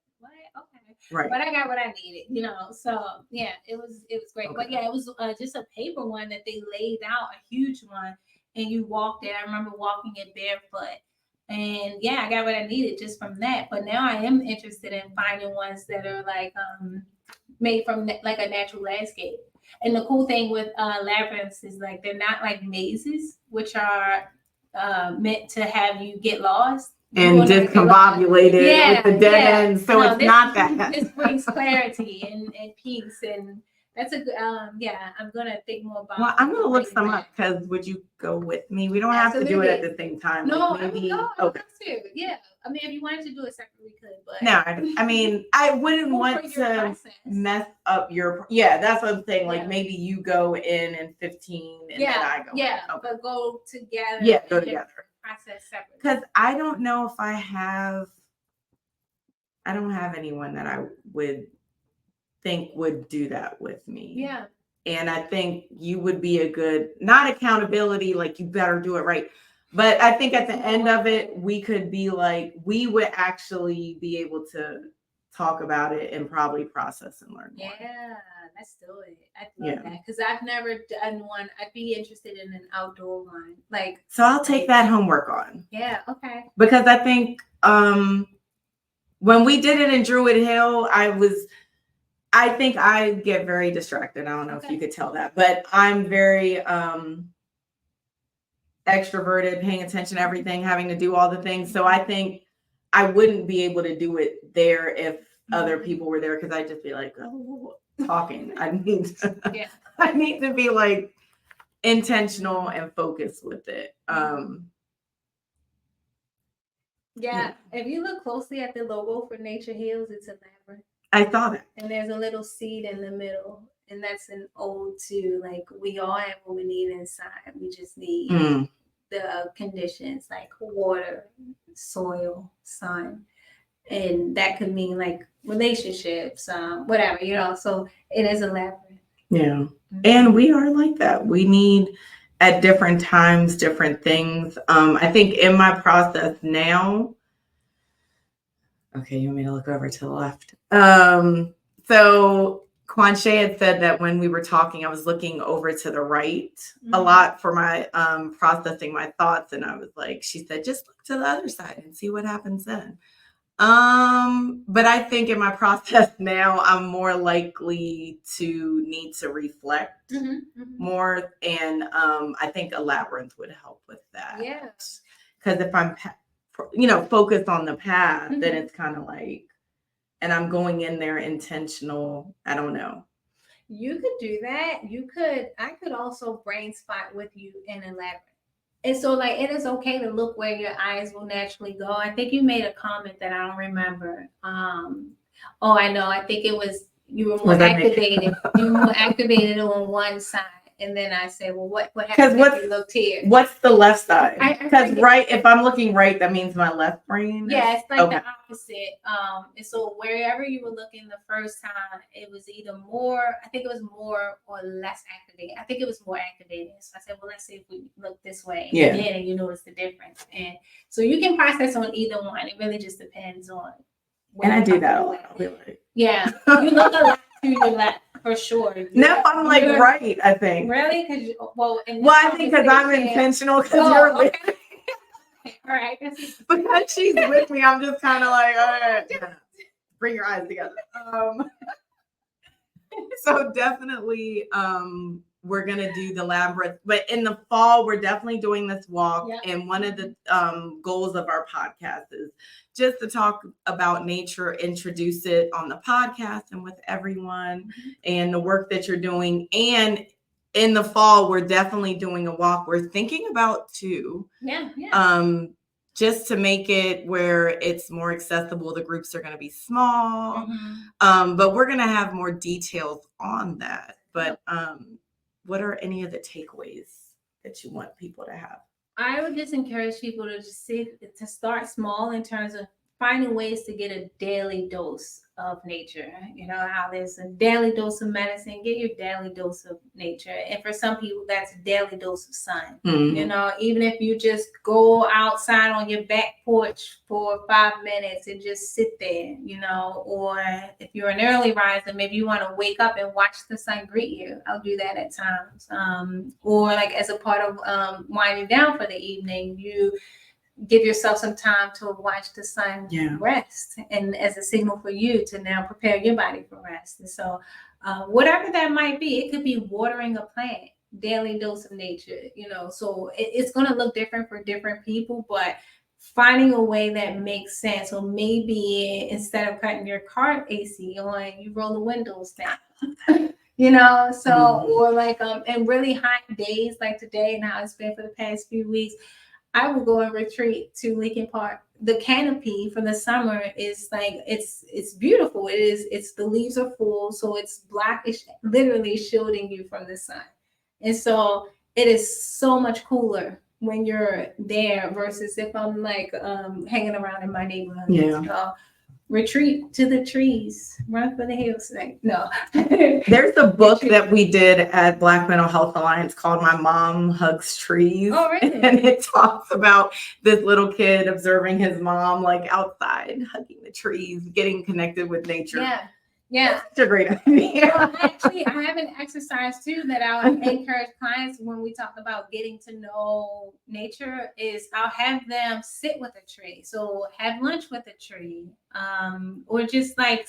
Speaker 2: Okay.
Speaker 1: Right.
Speaker 2: But I got what I needed, you know. So yeah, it was great.
Speaker 1: Okay.
Speaker 2: But yeah, it was just a paper one that they laid out, a huge one, and you walked it. I remember walking it barefoot. And yeah, I got what I needed just from that. But now I am interested in finding ones that are like made from like a natural landscape. And the cool thing with labyrinths is like they're not like mazes, which are meant to have you get lost
Speaker 1: and discombobulated with the dead ends. So it's not that.
Speaker 2: This brings clarity and peace, and that's a good. I'm gonna think more about.
Speaker 1: Well, I'm gonna look some up because would you go with me? We don't have to do it at the same time.
Speaker 2: No,
Speaker 1: like maybe.
Speaker 2: Okay. Yeah, I mean, if you wanted to do it separately, we could. But
Speaker 1: no, I mean, I wouldn't want to mess up your. Yeah, that's what I'm saying. Like maybe you go in 15, and then I go.
Speaker 2: Yeah, but go together.
Speaker 1: Yeah, go together.
Speaker 2: Process separately.
Speaker 1: Because I don't know if I don't have anyone that I would think would do that with me.
Speaker 2: Yeah.
Speaker 1: And I think you would be a good, not accountability, like you better do it right. But I think at the end of it, we could be like, we would actually be able to talk about it and probably process and learn more.
Speaker 2: Yeah, let's do it. I love that because I've never done one. I'd be interested in an outdoor one. Like,
Speaker 1: so I'll take that homework on.
Speaker 2: Yeah, okay.
Speaker 1: Because I think when we did it in Druid Hill, I think I get very distracted. I don't know if you could tell that, but I'm very extroverted, paying attention to everything, having to do all the things. So I think I wouldn't be able to do it there if other people were there because I'd just be like, oh, talking. I need to be like intentional and focused with it.
Speaker 2: If you look closely at the logo for Nature Heals, it's a labyrinth.
Speaker 1: I saw that.
Speaker 2: And there's a little seed in the middle. And that's an ode to like we all have what we need inside. We just need the conditions like water, soil, sun. And that could mean like relationships, whatever, you know. So it is a labyrinth.
Speaker 1: Yeah. And we are like that. We need at different times, different things. I think in my process now, okay, you want me to look over to the left. So Quanshay had said that when we were talking, I was looking over to the right a lot for my processing my thoughts. And I was like, she said, just look to the other side and see what happens then. But I think in my process now, I'm more likely to need to reflect more. And I think a labyrinth would help with that.
Speaker 2: Yeah.
Speaker 1: Because if I'm, focused on the path, then it's kind of like, and I'm going in there intentional. I don't know.
Speaker 2: You could do that. I could also brain spot with you in a labyrinth. And so like, it is okay to look where your eyes will naturally go. I think you made a comment that I don't remember. I know. I think it was, you were more activated. You were more activated on one side. And then I said, well, what happened if you looked here?
Speaker 1: What's the left side? Because if I'm looking right, that means my left brain.
Speaker 2: Yeah, it's like the opposite. And so wherever you were looking the first time, it was either more, I think it was more or less activated. I think it was more activated. So I said, well, let's see if we look this way.
Speaker 1: Yeah.
Speaker 2: And you notice the difference. And so you can process on either one. It really just depends on.
Speaker 1: And I do that a lot. I'll be like,
Speaker 2: yeah, you look a lot to your left. For sure.
Speaker 1: No, I'm like right, I think.
Speaker 2: Really? I
Speaker 1: think because I'm intentional because you're
Speaker 2: okay. All right.
Speaker 1: Because she's with me, I'm just kind of like, all right, bring your eyes together. So definitely we're gonna do the labyrinth, but in the fall we're definitely doing this walk. And one of the goals of our podcast is just to talk about nature, introduce it on the podcast and with everyone and the work that you're doing. And in the fall, we're definitely doing a walk. We're thinking about 2. just to make it where it's more accessible. The groups are going to be small, but we're going to have more details on that. But what are any of the takeaways that you want people to have?
Speaker 2: I would just encourage people to to start small in terms of finding ways to get a daily dose of nature. You know how there's a daily dose of medicine, get your daily dose of nature. And for some people, that's a daily dose of sun. You know, even if you just go outside on your back porch for 5 minutes and just sit there, you know, or if you're an early riser, maybe you want to wake up and watch the sun greet you. I'll do that at times. Or like as a part of winding down for the evening, you give yourself some time to watch the sun rest, and as a signal for you to now prepare your body for rest. And so whatever that might be, it could be watering a plant, daily dose of nature, you know, so it's going to look different for different people, but finding a way that makes sense. So maybe instead of cutting your car AC on, you roll the windows down. You know, so or like and really hot days like today and how it's been for the past few weeks, I will go and retreat to Lincoln Park. The canopy for the summer is like it's beautiful. It's the leaves are full, so it's blackish, literally shielding you from the sun. And so it is so much cooler when you're there versus if I'm like hanging around in my neighborhood. So retreat to the trees, run for the hills. Like, no.
Speaker 1: There's a book that we did at Black Mental Health Alliance called My Mom Hugs Trees.
Speaker 2: Oh, really?
Speaker 1: And it talks about this little kid observing his mom like outside, hugging the trees, getting connected with nature.
Speaker 2: Yeah.
Speaker 1: It's a great idea.
Speaker 2: Well, actually, I have an exercise too that I'll encourage clients when we talk about getting to know nature is I'll have them sit with a tree. So have lunch with a tree. Or just like,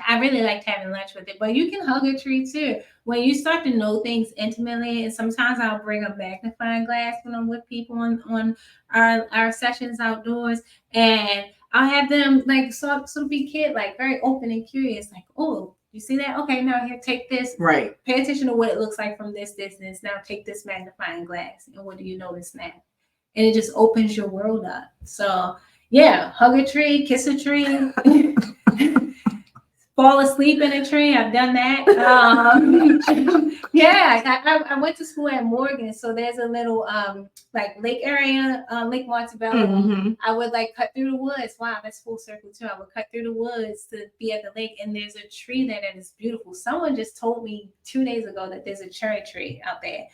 Speaker 2: I really liked having lunch with it, but you can hug a tree too. When you start to know things intimately, and sometimes I'll bring a magnifying glass when I'm with people on our sessions outdoors, and I'll have them like so be kid, like very open and curious, like, oh, you see that? Okay, now here, take this.
Speaker 1: Right.
Speaker 2: Pay attention to what it looks like from this distance. Now take this magnifying glass, and what do you notice now? And it just opens your world up. So yeah, hug a tree, kiss a tree. Fall asleep in a tree. I've done that. I went to school at Morgan, so there's a little like lake area, Lake Montebello. I would like cut through the woods. Wow, that's full circle too. I would cut through the woods to be at the lake, and there's a tree there that is beautiful. Someone just told me 2 days ago that there's a cherry tree out there,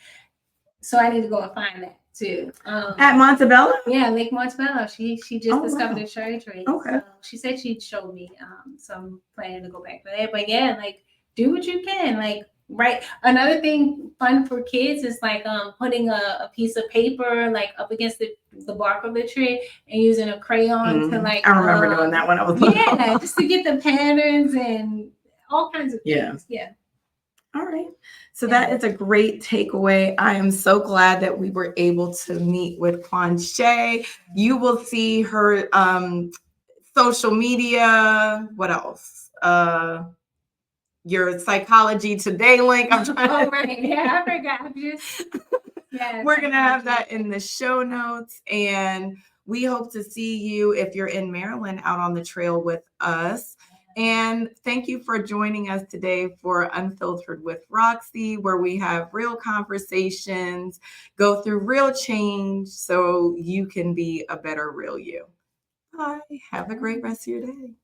Speaker 2: so I need to go and find that too.
Speaker 1: At Montebello?
Speaker 2: Yeah, Lake Montebello. She just discovered a cherry tree.
Speaker 1: Okay.
Speaker 2: So she said she'd show me. So I'm planning to go back for that. But yeah, like do what you can. Like right. Another thing fun for kids is like putting a piece of paper like up against the bark of the tree and using a crayon to like.
Speaker 1: I remember doing that when I was little.
Speaker 2: Yeah, just to get the patterns and all kinds of things. Yeah.
Speaker 1: All right. So that is a great takeaway. I am so glad that we were able to meet with Quanshay. You will see her social media. What else? Your Psychology Today link. I'm trying
Speaker 2: right. Yeah, I forgot.
Speaker 1: We're going to have that in the show notes. And we hope to see you if you're in Maryland out on the trail with us. And thank you for joining us today for Unfiltered with Roxy, where we have real conversations, go through real change so you can be a better real you. Bye. Have a great rest of your day.